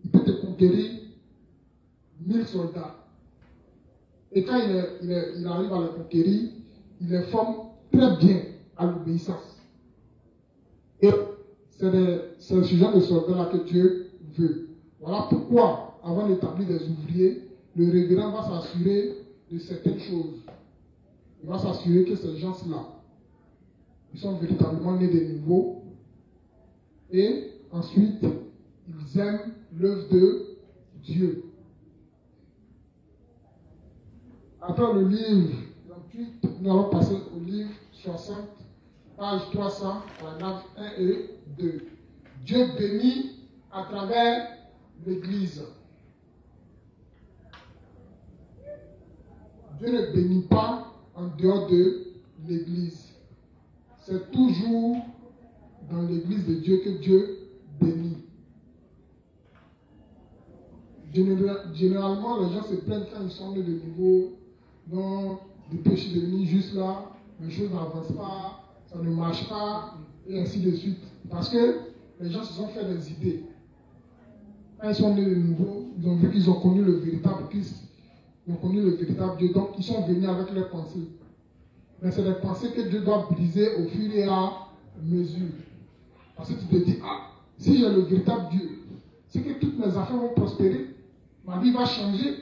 il peut te conquérir 1000 soldats. Et quand il arrive à les conquérir, il les forme très bien à l'obéissance. Et c'est ce genre de soldats-là que Dieu veut. Voilà pourquoi, avant d'établir des ouvriers, le révérend va s'assurer de certaines choses. Il va s'assurer que ces gens-là, ils sont véritablement nés de nouveau. Et ensuite, ils aiment l'œuvre de Dieu. Après le livre 28, nous allons passer au livre 60, page 300, paragraphe 1 et 2. Dieu bénit à travers l'Église. Dieu ne bénit pas en dehors de l'Église. C'est toujours dans l'Église de Dieu que Dieu bénit. Généralement, les gens se plaignent quand ils sont nés de nouveau. Non, depuis que je suis devenu juste là, les choses n'avancent pas, ça ne marche pas, et ainsi de suite. Parce que les gens se sont fait des idées. Quand ils sont nés de nouveau, ils ont vu qu'ils ont connu le véritable Christ. Ils ont connu le véritable Dieu. Donc, ils sont venus avec leurs pensées. Mais c'est des pensées que Dieu doit briser au fur et à mesure. Parce que tu te dis, ah, si j'ai le véritable Dieu, c'est que toutes mes affaires vont prospérer. Ma vie va changer.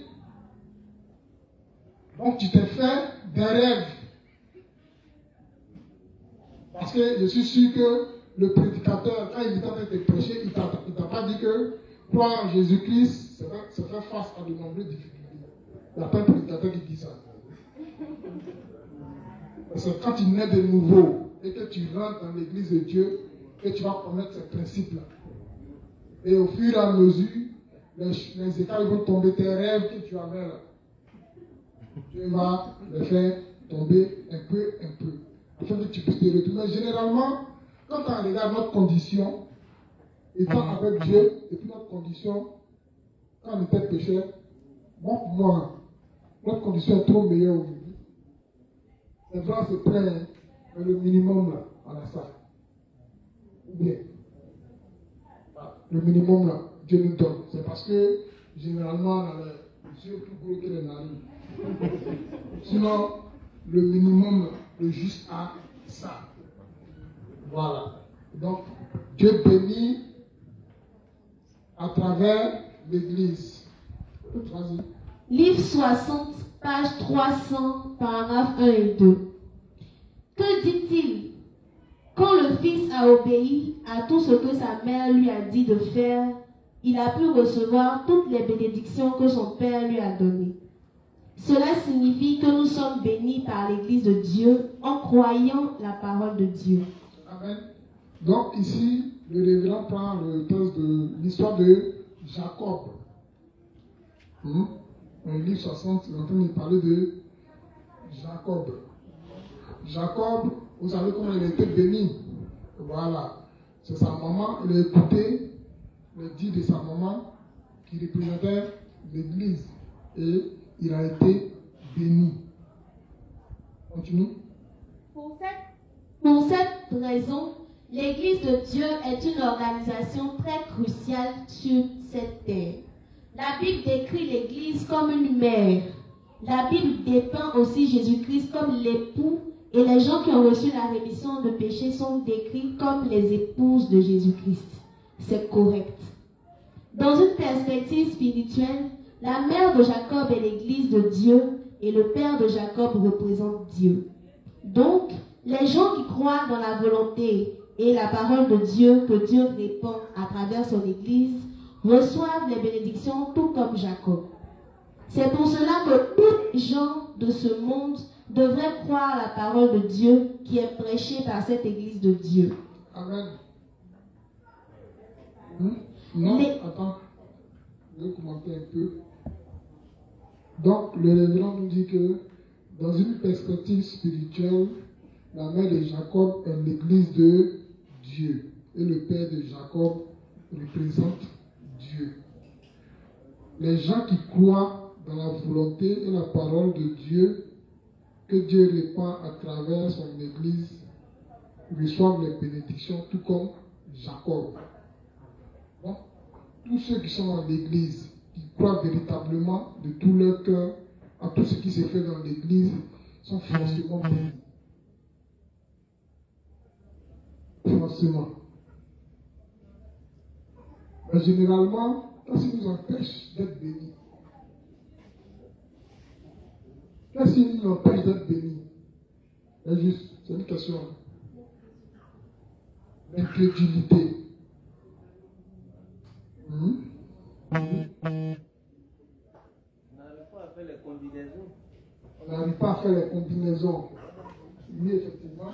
Donc, tu t'es fait des rêves. Parce que je suis sûr que le prédicateur, quand il est en train de te prêcher, il ne t'a pas dit que croire en Jésus-Christ, c'est faire face à de nombreuses difficultés. Il n'y a pas un prédicateur qui dit ça. Parce que quand tu nais de nouveau et que tu rentres dans l'église de Dieu, que tu vas connaître ces principes-là. Et au fur et à mesure, les écarts vont tomber, tes rêves que tu avais là. Tu vas les faire tomber un peu, afin que tu puisses te retourner. Mais généralement, quand on regarde notre condition, étant avec Dieu, et puis notre condition, quand on était pécheur, bon, pour moi, notre condition est trop meilleure aujourd'hui. C'est vrai, c'est plein, mais le minimum là, on a ça. Ou bien, le minimum là, Dieu nous donne. C'est parce que généralement, on a les yeux plus gros que les narines. Sinon, le minimum, le juste à ça. Voilà. Donc, Dieu bénit à travers l'Église. Vas-y. Livre 60, page 300, paragraphes 1 et 2. Que dit-il? Quand le fils a obéi à tout ce que sa mère lui a dit de faire, il a pu recevoir toutes les bénédictions que son père lui a données. Cela signifie que nous sommes bénis par l'Église de Dieu en croyant la parole de Dieu. Amen. Donc ici, le révérend prend le texte de l'histoire de Jacob. Dans le livre 60, il est en train de parler de Jacob. Jacob, vous savez comment il a été béni. Voilà. C'est sa maman, il a écouté le dit de sa maman qui représentait l'Église. Et il a été béni. Continue. Pour cette raison, l'Église de Dieu est une organisation très cruciale sur cette terre. La Bible décrit l'Église comme une mère. La Bible dépeint aussi Jésus-Christ comme l'époux et les gens qui ont reçu la rémission de péché sont décrits comme les épouses de Jésus-Christ. C'est correct. Dans une perspective spirituelle, la mère de Jacob est l'Église de Dieu et le père de Jacob représente Dieu. Donc, les gens qui croient dans la volonté et la parole de Dieu que Dieu répand à travers son Église reçoivent les bénédictions tout comme Jacob. C'est pour cela que tous les gens de ce monde devraient croire la parole de Dieu qui est prêchée par cette Église de Dieu. Amen. Non, attends. Je vais commenter un peu. Donc, le révérend nous dit que dans une perspective spirituelle, la mère de Jacob est l'Église de Dieu. Et le père de Jacob représente Dieu. Les gens qui croient dans la volonté et la parole de Dieu, que Dieu répand à travers son Église, reçoivent les bénédictions tout comme Jacob. Donc, tous ceux qui sont dans l'Église, qui croient véritablement de tout leur cœur à tout ce qui se fait dans l'Église, sont forcément bénis. Forcément. Mais généralement, qu'est-ce qui nous empêche d'être bénis? Qu'est-ce qui nous empêche d'être bénis? C'est juste, c'est une question. L'incrédulité. On n'arrive pas à faire les combinaisons. On n'arrive pas à faire les combinaisons. Oui, effectivement.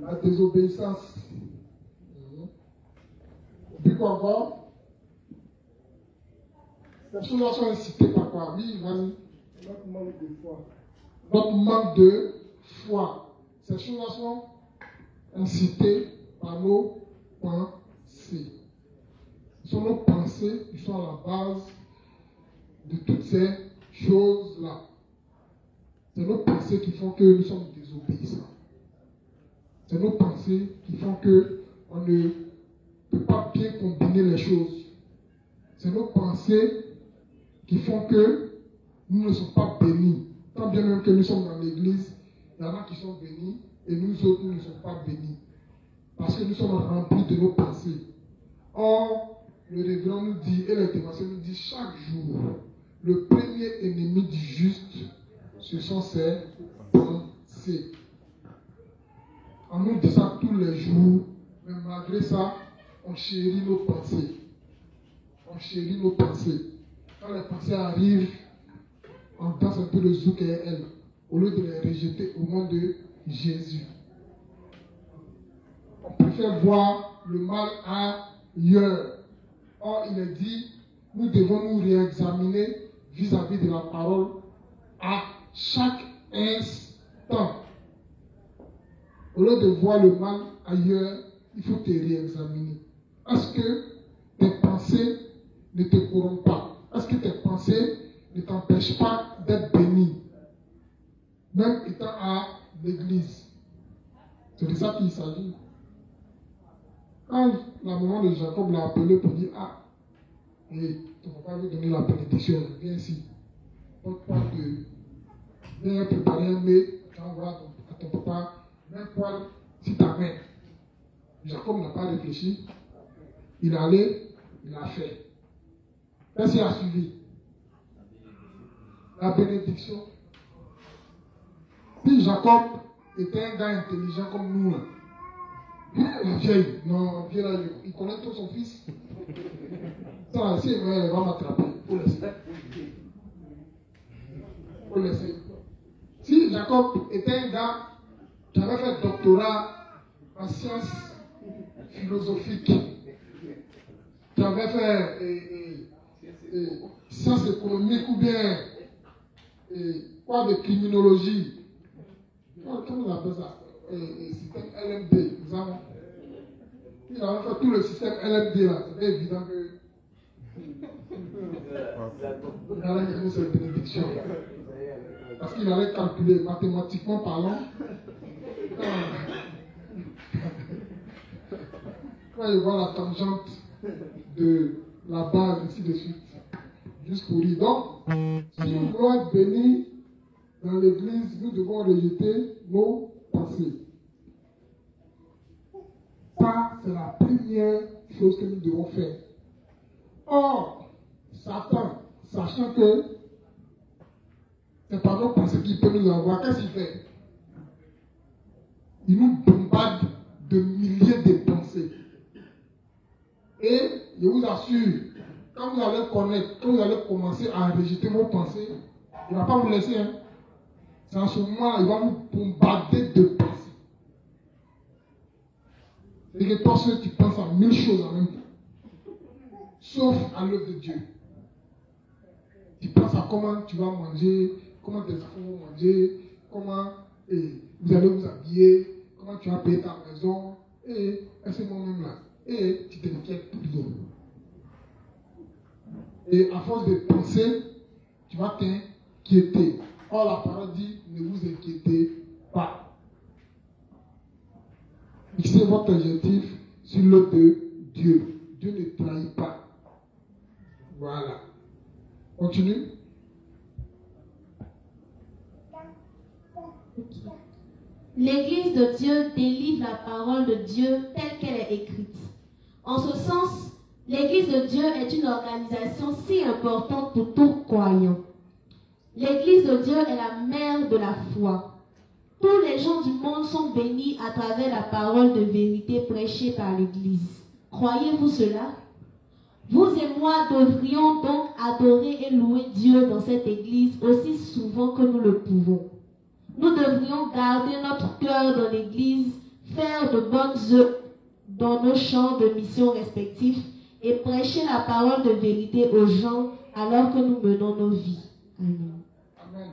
La désobéissance. Et puis quoi encore? Les choses sont incitées par quoi? Oui, vas-y. Notre manque de foi. Notre manque de foi. Ces choses-là sont incitées par nos pensées. Ce sont nos pensées qui sont à la base de toutes ces choses-là. C'est nos pensées qui font que nous sommes désobéissants. C'est nos pensées qui font qu'on ne peut pas bien combiner les choses. C'est nos pensées qui qui font que nous ne sommes pas bénis. Tant bien même que nous sommes dans l'église, il y en a qui sont bénis et nous autres, nous ne sommes pas bénis. Parce que nous sommes remplis de nos pensées. Or, le révérend nous dit, et les témoins nous dit chaque jour, le premier ennemi du juste, ce sont ses pensées. On nous dit ça tous les jours, mais malgré ça, on chérit nos pensées. On chérit nos pensées. Quand les pensées arrivent, on danse un peu le zouk et elle, au lieu de les rejeter au nom de Jésus. On préfère voir le mal ailleurs. Or, il est dit, nous devons nous réexaminer vis-à-vis de la parole à chaque instant. Au lieu de voir le mal ailleurs, il faut te réexaminer. Est-ce que tes pensées ne te corrompent pas? Est-ce que tes pensées ne t'empêchent pas d'être béni? Même étant à l'église. C'est de ça qu'il s'agit. Quand la maman de Jacob l'a appelé pour dire, ah, et ton papa veut donner la bénédiction, viens ici. Porte-toi de... Viens préparer un mets, tu envoies à ton papa, même poil, si ta main. Jacob n'a pas réfléchi. Il allait, il a fait. Qu'est-ce qu'il a suivi? La bénédiction. Si Jacob était un gars intelligent comme nous, là, la vieille, non, vieille là, il connaît tout son fils. Ça, si elle va m'attraper, il faut laisser. Il faut laisser. Si Jacob était un gars qui avait fait doctorat en sciences philosophiques, qui avait fait sciences économiques ou bien quoi de criminologie, comment on appelle ça? Système LMD, nous avons. Il avait fait tout le système LMD là, c'était évident que il allait gagner cette bénédiction. Parce qu'il allait calculer mathématiquement parlant. Quand il voit la tangente de la base, ainsi de suite, juste pour lui. Donc, si nous voulons être bénis dans l'église, nous devons rejeter nos pensées. Ça, c'est la première chose que nous devons faire. Or, Satan, sachant que c'est par nos pensées qu'il peut nous avoir, qu'est-ce qu'il fait? Il nous bombarde de milliers de pensées. Et je vous assure, quand vous allez connaître, quand vous allez commencer à rejeter vos pensées, il ne va pas vous laisser. Hein. C'est en ce moment, il va vous bombarder de pensées. Et que toi, tu penses à 1000 choses en même temps. Sauf à l'œuvre de Dieu. Tu penses à comment tu vas manger, comment tes enfants vont manger, comment vous allez vous habiller, comment tu vas payer ta maison, et à ce moment-là, et tu t'inquiètes tout le monde. Et à force de penser, tu vas t'inquiéter. Or, la parole dit, ne vous inquiétez pas. Fixez votre objectif sur l'œuvre de Dieu. Dieu ne trahit pas. Voilà. Continue. L'Église de Dieu délivre la parole de Dieu telle qu'elle est écrite. En ce sens, l'Église de Dieu est une organisation si importante pour tout croyant. L'Église de Dieu est la mère de la foi. Tous les gens du monde sont bénis à travers la parole de vérité prêchée par l'Église. Croyez-vous cela? Vous et moi devrions donc adorer et louer Dieu dans cette Église aussi souvent que nous le pouvons. Nous devrions garder notre cœur dans l'Église, faire de bonnes œuvres dans nos champs de mission respectifs et prêcher la parole de vérité aux gens alors que nous menons nos vies. Amen. Amen.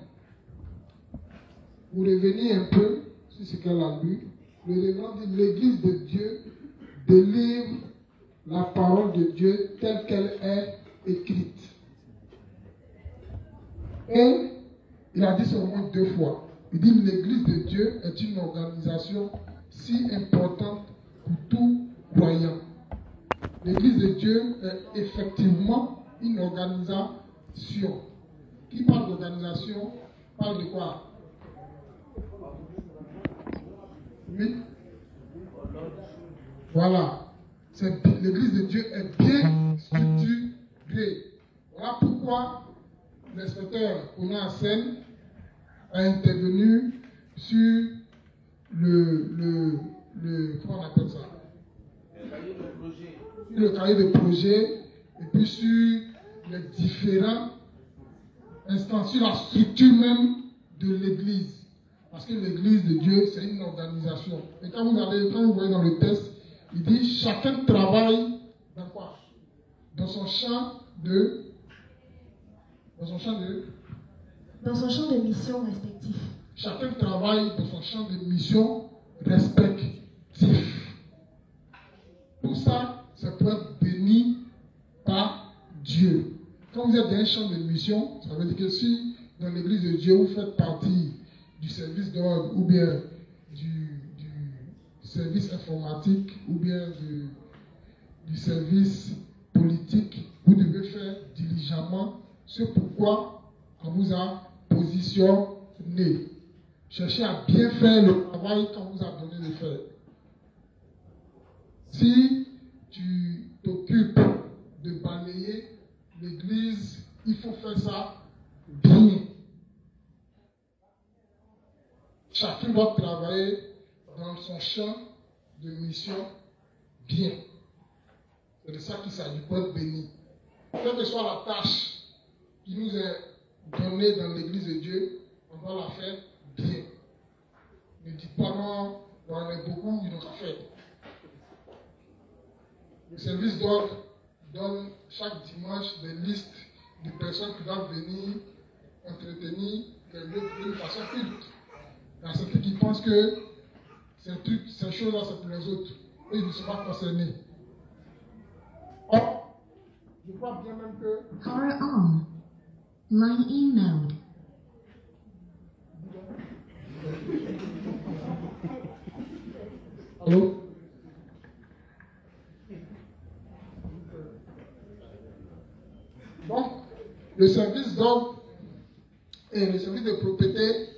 Vous revenez un peu sur ce qu'elle a lu. Le révérend dit l'Église de Dieu délivre la parole de Dieu telle qu'elle est écrite. Et il a dit seulement 2 fois. Il dit l'Église de Dieu est une organisation si importante pour tout croyant. L'Église de Dieu est effectivement une organisation Qui parle d'organisation parle de quoi? Oui. Voilà. L'église de Dieu est bien structurée. Voilà pourquoi l'inspecteur Ouna Hassen a intervenu sur comment on appelle ça? Le cahier de projet et puis sur les différents instants, sur la structure même de l'église. Parce que l'église de Dieu, c'est une organisation. Et quand vous voyez dans le texte, il dit chacun travaille dans quoi? Dans son champ de mission respectif. Chacun travaille dans son champ de mission respectif. Tout ça, c'est pour être béni par Dieu. Quand vous êtes dans un champ de mission, ça veut dire que si dans l'église de Dieu, vous faites partie du service d'ordre ou bien du service informatique ou bien du service politique, vous devez faire diligemment ce pourquoi on vous a positionné. Cherchez à bien faire le travail qu'on vous a donné de faire. Si tu t'occupes de balayer l'église, il faut faire ça bien. Chacun doit travailler dans son champ de mission bien. C'est de ça qu'il s'agit pour être béni. Quelle que soit la tâche qui nous est donnée dans l'église de Dieu, on doit la faire bien. Ne dites pas non, on en est beaucoup, il nous a fait. Le service d'ordre donne chaque dimanche des listes de personnes qui doivent venir entretenir les lieux d'une façon culte. Il y a certains qui pensent que ces choses-là, c'est pour les autres. Eux, ils ne sont pas concernés. Or, je crois bien même que... Power on. Line in mode. Allô? Donc, le service d'ordre et le service de propriété,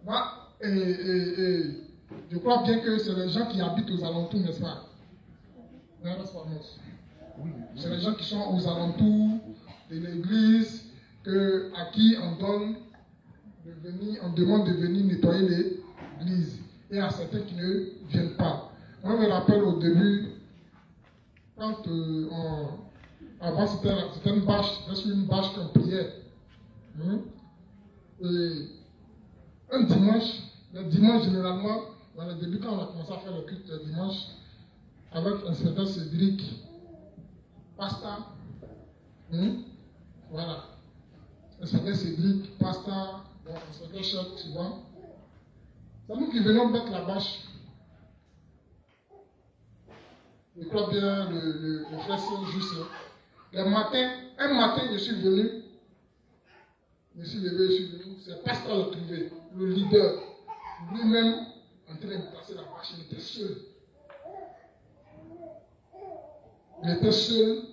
moi, je crois bien que c'est les gens qui habitent aux alentours, n'est-ce pas? C'est les gens qui sont aux alentours de l'église, à qui on demande de venir nettoyer l'église. Et à certains qui ne viennent pas. Moi, je me rappelle au début, quand avant c'était une bâche, c'était une bâche qu'on priait. Et un dimanche, le dimanche généralement, dans le début quand on a commencé à faire le culte le dimanche, avec l'inspecteur Cédric, pasteur, voilà, l'inspecteur Cédric, pasteur, l'inspecteur chef, tu vois, c'est nous qui venons mettre la bâche. Je crois bien le frère Saint-Just. Un matin, je suis venu, je suis levé, je suis venu, c'est pasteur le trouvé, le leader, lui-même en train de passer la bâche, il était seul. Il était seul,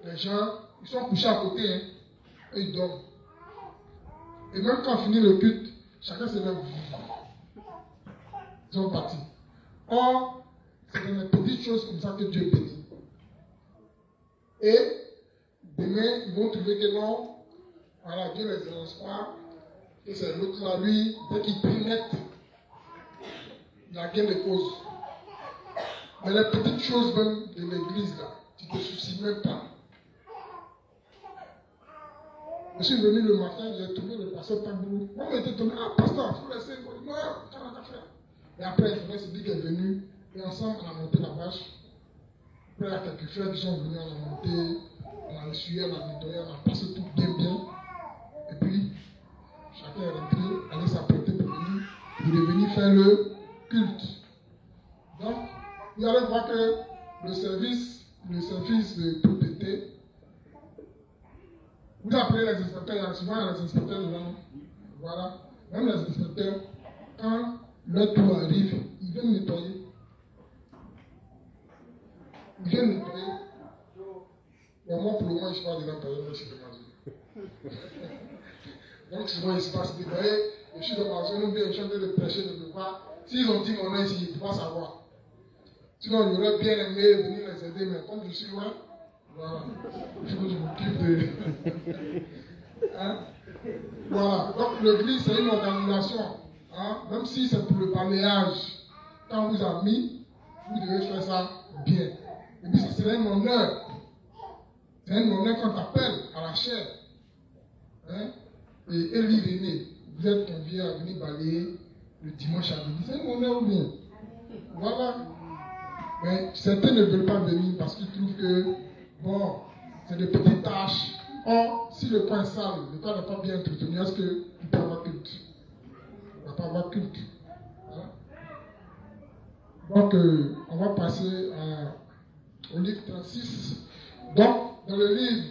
les gens, ils sont couchés à côté, et ils dorment. Et même quand on finit le culte, chacun se lève. Ils sont partis. Or, c'est dans les petites choses comme ça que Dieu bénit. Et demain, ils vont trouver que non, voilà, Dieu les annonce pas, que c'est l'autre là, lui, dès qu'il prie net, il a gain de cause. Mais les petites choses même de l'église là, tu ne te soucies même pas. Je suis venu le matin, j'ai trouvé le pasteur Tambourou. Moi, j'étais étonné, pasteur, il faut laisser, non, qu'est-ce qu'on faire? Et après, le frère Cédric est venu, et ensemble, on a monté la bâche. Après, il y a quelques frères qui sont venus, on a monté, on a essuyé, on a nettoyé, on a passé tout bien. Et puis, chacun est rentré, allait s'apprêter pour venir faire le culte. Donc, vous allez voir que le service de propriété, vous appelez les inspecteurs, il y a souvent les inspecteurs dedans. Voilà. Même les inspecteurs, quand leur tour arrive, ils viennent nettoyer. Mais moi, pour le moment, je ne suis pas dedans, je suis demandé. Donc souvent il se passe des voyez, je suis dans ma zone, bien je suis en train de prêcher de devoir. S'ils ont dit mon nom ici, ils ne peuvent pas savoir. Sinon, j'aurais bien aimé venir les aider, mais comme je suis loin, voilà, il faut que je m'occupe de. Hein? Voilà, donc l'église c'est une organisation. Hein? Même si c'est pour le balayage, quand vous avez mis, vous devez faire ça bien. Et puis c'est un honneur. C'est un honneur qu'on t'appelle à la chair. Hein? Et Élie René, vous êtes conviés à venir balayer le dimanche à midi. C'est un honneur ou bien? Voilà. Mais certains ne veulent pas venir parce qu'ils trouvent que, bon, c'est des petites tâches. Or, si le coin est sale, le coin n'est pas bien entretenu, est-ce qu'il peut avoir culte? Il ne va pas avoir culte. Hein? Donc, on va passer au livre 36. Donc, dans le livre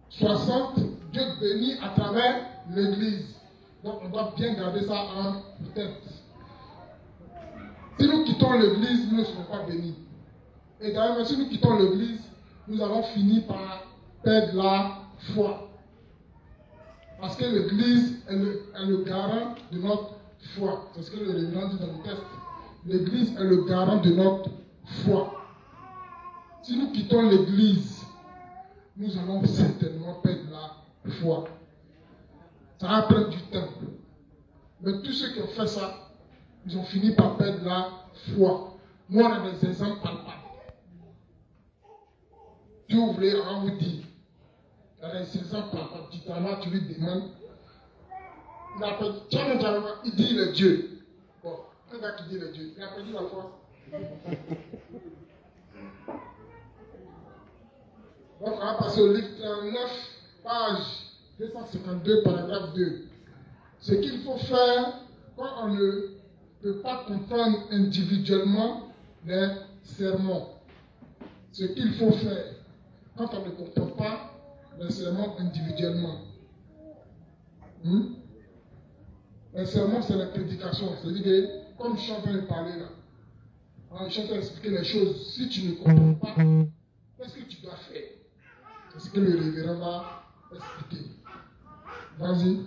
60, Dieu bénit à travers l'église. Donc, on doit bien garder ça en tête. Si nous quittons l'église, nous ne serons pas bénis. Et d'ailleurs, si nous quittons l'église, nous allons finir par perdre la foi. Parce que l'église est le garant de notre foi. C'est ce que le révérend dit dans le texte. L'église est le garant de notre foi. Si nous quittons l'église, nous allons certainement perdre la foi. Ça va prendre du temps. Mais tous ceux qui ont fait ça, ils ont fini par perdre la foi. Nous, on a des exemples palpables. Si vous voulez, on vous dit, il y a des exemples palpables. Tu lui demandes, il appelle, il dit le Dieu. Bon, un gars qui dit le Dieu, il a perdu la foi. Donc, on va passer au livre 39, page 252, paragraphe 2. Ce qu'il faut faire quand on ne peut pas comprendre individuellement les sermons. Ce qu'il faut faire quand on ne comprend pas les sermons individuellement. Les sermons, c'est la prédication. C'est-à-dire que, comme je suis en train de parler là, je suis en train d'expliquer les choses. Si tu ne comprends pas, qu'est-ce que tu dois faire? C'est ce que le révérend va expliquer. Vas-y.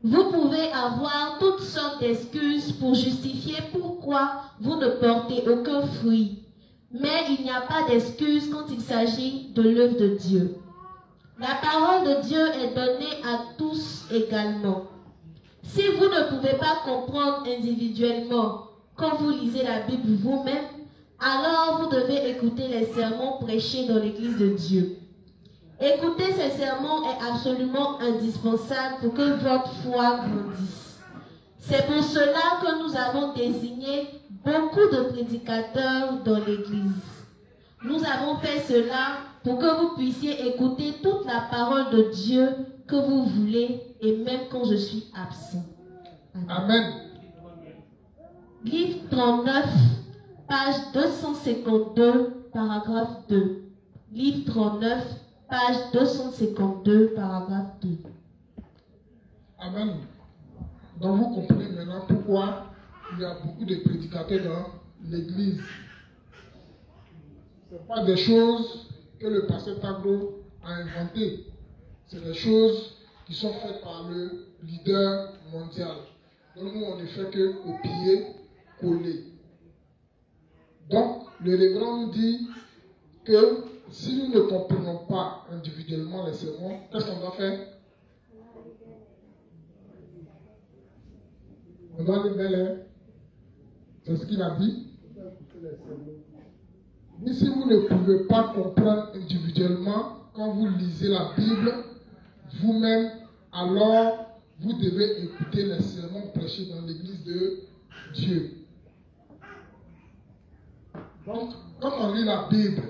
Vous pouvez avoir toutes sortes d'excuses pour justifier pourquoi vous ne portez aucun fruit. Mais il n'y a pas d'excuse quand il s'agit de l'œuvre de Dieu. La parole de Dieu est donnée à tous également. Si vous ne pouvez pas comprendre individuellement quand vous lisez la Bible vous-même, alors vous devez écouter les sermons prêchés dans l'Église de Dieu. Écouter ces sermons est absolument indispensable pour que votre foi grandisse. C'est pour cela que nous avons désigné beaucoup de prédicateurs dans l'Église. Nous avons fait cela pour que vous puissiez écouter toute la parole de Dieu que vous voulez et même quand je suis absent. Amen. Livre 39, page 252, paragraphe 2. Livre 39, page 252, paragraphe 2. Amen. Donc vous comprenez maintenant pourquoi il y a beaucoup de prédicateurs dans l'église. Ce n'est pas des choses que le pasteur Tagro a inventées. C'est des choses qui sont faites par le leader mondial. Donc nous, on ne fait que copier, coller. Donc, le révérend nous dit que si nous ne comprenons pas individuellement les sermons, qu'est-ce qu'on doit faire? On doit lever les... C'est ce qu'il a dit. Mais si vous ne pouvez pas comprendre individuellement quand vous lisez la Bible, vous-même, alors vous devez écouter les sermons prêchés dans l'église de Dieu. Donc, quand on lit la Bible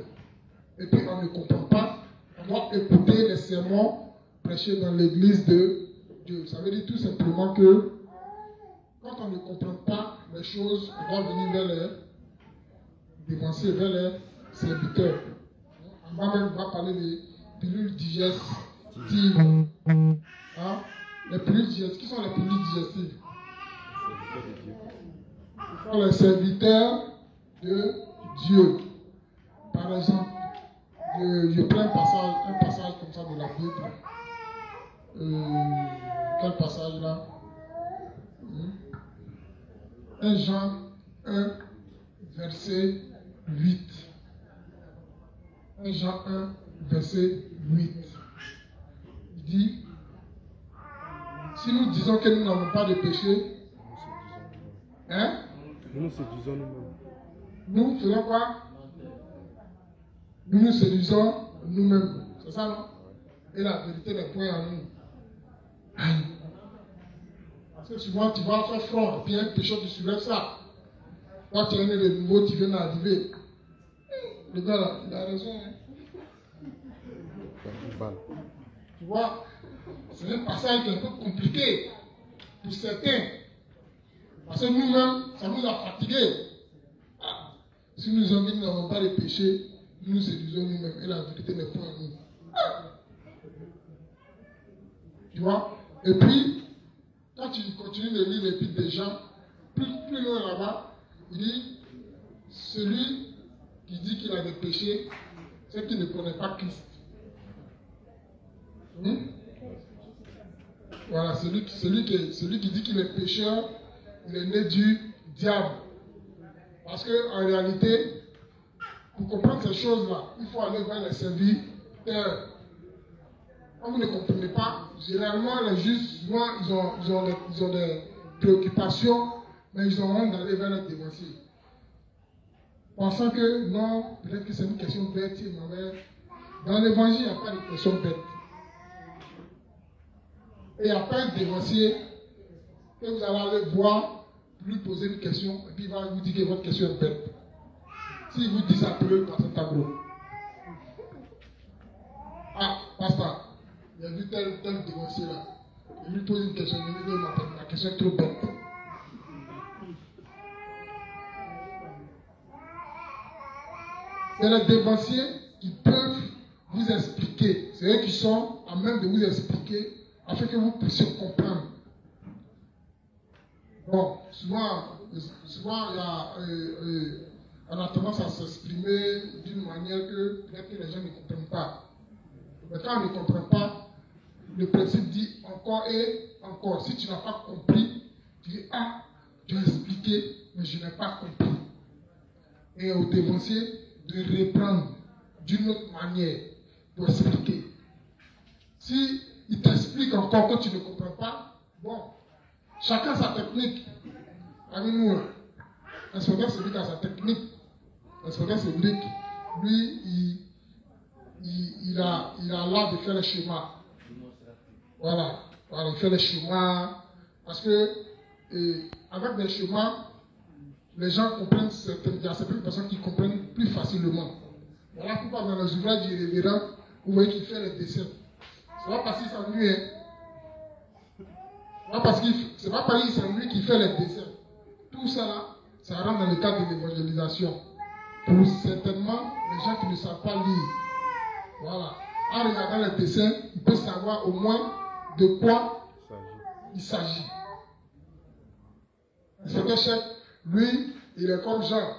et puis on ne comprend pas, on doit écouter les sermons prêchés dans l'église de Dieu. Ça veut dire tout simplement que quand on ne comprend pas les choses, on doit venir vers les dévanciers, vers les serviteurs. On va même parler des pilules digestives. Hein? Les pilules digestives. Qui sont les pilules digestives? Ce sont les serviteurs de Dieu. Par exemple, Je prends un passage comme ça de la Bible. Quel passage là? 1 Jean 1, verset 8. 1 Jean 1, verset 8. Il dit, si nous disons que nous n'avons pas de péché, hein? Nous nous séduisons nous-mêmes. Nous faisons quoi? Nous nous séduisons nous-mêmes. C'est ça, non? Et la vérité n'est point en nous. Parce que souvent, tu vas faire front, et puis un péché, tu soulèves ça. Toi, tu es né de nouveau, tu viens d'arriver. Le gars là, il a raison. Hein? Tu vois, c'est un passage qui est un peu compliqué pour certains. Parce que nous-mêmes, ça nous a fatigués. Ah, si nous avons dit que nous n'avons pas de péché, nous nous séduisons nous-mêmes et la vérité n'est pas en nous. Ah. Tu vois? Et puis, quand tu continues de lire l'épître des gens, plus loin là-bas, il dit, celui qui dit qu'il a des péchés, c'est qu'il ne connaît pas Christ. Voilà, celui qui dit qu'il est pécheur, il est né du diable. Parce qu'en réalité, pour comprendre ces choses-là, il faut aller vers les serviteurs. Quand vous ne comprenez pas, généralement les justes, souvent, ils ont des préoccupations, mais ils ont honte d'aller vers les dévanciers. Pensant que non, peut-être que c'est une question bête, dans l'évangile, il n'y a pas de question bête. Et il n'y a pas un dévancier que vous allez aller voir, lui poser une question, et puis il va vous dire que votre question est bête. S'il vous dit ça, appelez le pasteur Tagro. Ah, pasteur. Il a vu tel dévancier là. Il lui pose une question, il lui dit la question est trop bête. C'est les dévanciers qui peuvent vous expliquer. C'est eux qui sont à même de vous expliquer afin que vous puissiez comprendre. Bon, souvent on a tendance à s'exprimer d'une manière que peut-être que les gens ne comprennent pas. Mais quand on ne comprend pas, le principe dit encore et encore. Si tu n'as pas compris, tu dis, ah, tu as expliqué, mais je n'ai pas compris. Et au dévancier, de reprendre d'une autre manière pour expliquer. Si il t'explique encore que tu ne comprends pas, bon, chacun sa technique. Avec nous, l'inspecteur c'est lui qui a sa technique. L'inspecteur c'est lui, il a l'art de faire les schémas. Voilà, il fait les schémas. Parce que avec des schémas, les gens comprennent il y a certaines personnes qui comprennent plus facilement. Voilà pourquoi dans les ouvrages du révérend, vous voyez qu'il fait les dessins. C'est pas parce qu'il s'ennuie. C'est pas parce qu'il s'ennuie qu'il fait les dessins. Tout ça là, ça rentre dans le cadre de l'évangélisation. Pour certainement les gens qui ne savent pas lire. Voilà. En regardant les dessins, il peut savoir au moins de quoi il s'agit. C'est que chef, lui, il est comme Jean.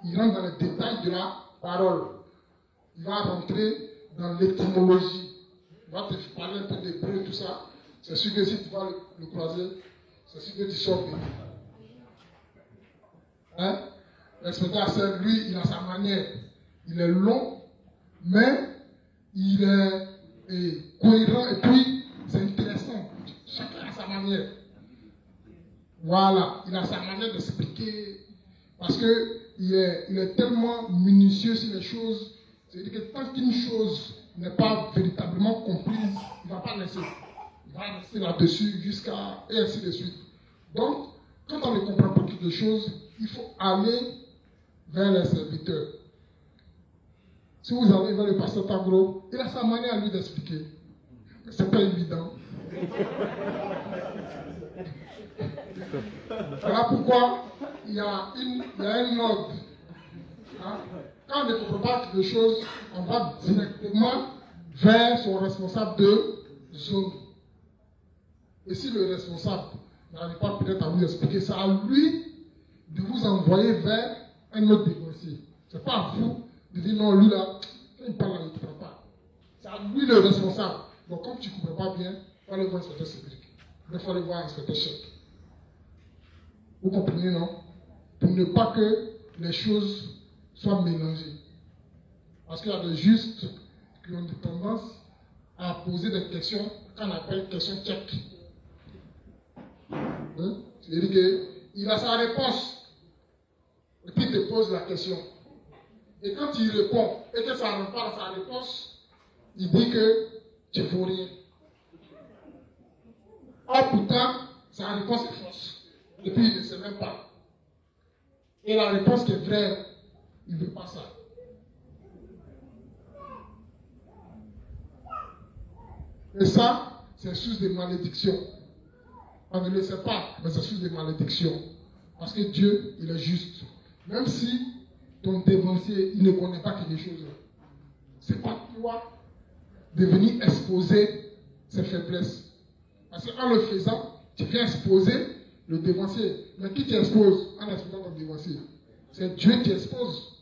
Il rentre dans les détails de la parole. Il va rentrer dans l'étymologie. Il va te parler un peu d'hébreu, tout ça. C'est sûr que si tu vas le croiser, c'est sûr que tu sors de lui. Hein? L'inspecteur, lui, il a sa manière. Il est long, mais il est cohérent et puis c'est intéressant. Chacun a sa manière. Voilà, il a sa manière d'expliquer parce qu'il est tellement minutieux sur les choses. C'est-à-dire que tant qu'une chose n'est pas véritablement comprise, il ne va pas laisser. Il va rester là-dessus jusqu'à... et ainsi de suite. Donc, quand on ne comprend pas quelque chose, il faut aller vers les serviteurs. Si vous allez vers le pasteur Tagro, il a sa manière à lui d'expliquer. Ce n'est pas évident. Voilà pourquoi il y a un ordre. Hein? Quand on ne comprend pas quelque chose, on va directement vers son responsable de zone. Et si le responsable n'arrive pas peut-être à vous expliquer, c'est à lui de vous envoyer vers un autre dévancier. Ce n'est pas à vous de dire non, lui là, Quand il parle là, il ne comprend pas. C'est à lui le responsable. Donc, comme tu ne comprends pas bien, il faut aller voir l'inspecteur Cédric. Il faut aller voir l'inspecteur Chef. Vous comprenez, non? Pour ne pas que les choses soient mélangées. Parce qu'il y a des justes qui ont tendance à poser des questions qu'on appelle questions check. Hein? C'est-à-dire qu'il a sa réponse. Et puis il te pose la question. Et quand il répond et que ça ne rentre pas dans sa réponse, il dit que tu ne vaux rien. Or pourtant, sa réponse est fausse. Et puis il ne sait même pas. Et la réponse qui est vraie, il ne veut pas ça. Et ça, c'est source de malédiction. On ne le sait pas, mais c'est source de malédiction. Parce que Dieu, il est juste. Même si ton dévancier, il ne connaît pas quelque chose, ce n'est pas toi de venir exposer ses faiblesses. Parce qu'en le faisant, tu viens exposer le dévancier. Mais qui t'expose en exposant ton dévancier? C'est Dieu qui expose.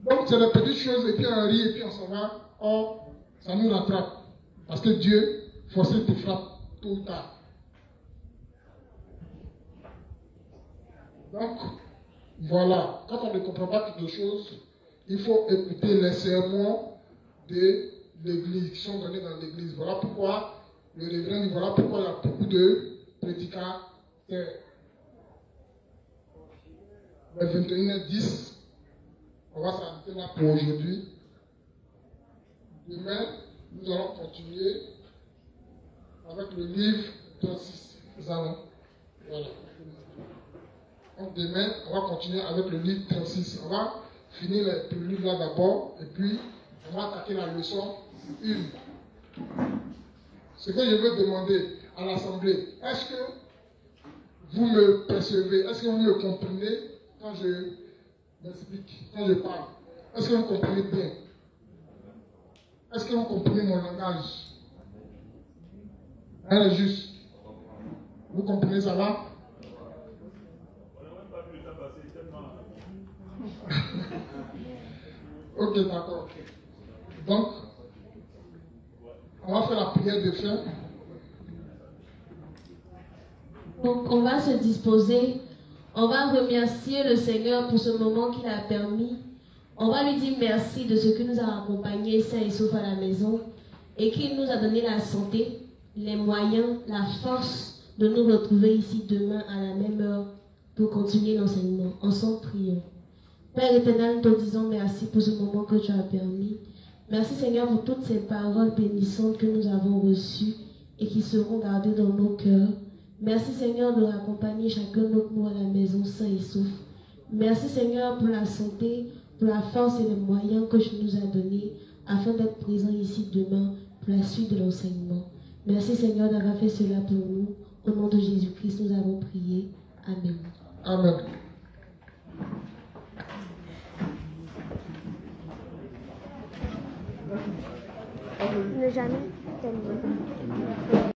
Donc c'est les petites choses, et puis on rit, et puis on s'en va. Or, ça nous rattrape. Parce que Dieu, forcément, te frappe tôt ou tard. Donc, voilà. Quand on ne comprend pas quelque chose, il faut écouter les sermons de l'église, qui sont donnés dans l'église. Voilà pourquoi le révérend dit, voilà pourquoi il y a beaucoup de prédicateurs. Le 21h10, on va s'arrêter là pour aujourd'hui. Demain, nous allons continuer avec le livre 36. Voilà. Donc demain, on va continuer avec le livre 36. On va finir le livre là d'abord, et puis on va attaquer la leçon 1. Ce que je veux demander à l'Assemblée, est-ce que vous me percevez? Est-ce que vous me comprenez quand je m'explique, quand je parle? Est-ce que vous comprenez bien? Est-ce que vous comprenez mon langage? Elle est juste. Vous comprenez, ça va? Ok, d'accord. Donc, on va faire la prière de fin. Donc, on va se disposer. On va remercier le Seigneur pour ce moment qu'il a permis. On va lui dire merci de ce que nous a accompagnés sains et saufs à la maison et qu'il nous a donné la santé, les moyens, la force de nous retrouver ici demain à la même heure pour continuer l'enseignement. Ensemble, prions. Père éternel, nous te disons merci pour ce moment que tu as permis. Merci Seigneur pour toutes ces paroles bénissantes que nous avons reçues et qui seront gardées dans nos cœurs. Merci Seigneur de raccompagner chacun d'entre nous à la maison sain et sauf. Merci Seigneur pour la santé, pour la force et les moyens que tu nous as donnés afin d'être présents ici demain pour la suite de l'enseignement. Merci Seigneur d'avoir fait cela pour nous. Au nom de Jésus-Christ, nous avons prié. Amen. Amen. Ne jamais t'aimer.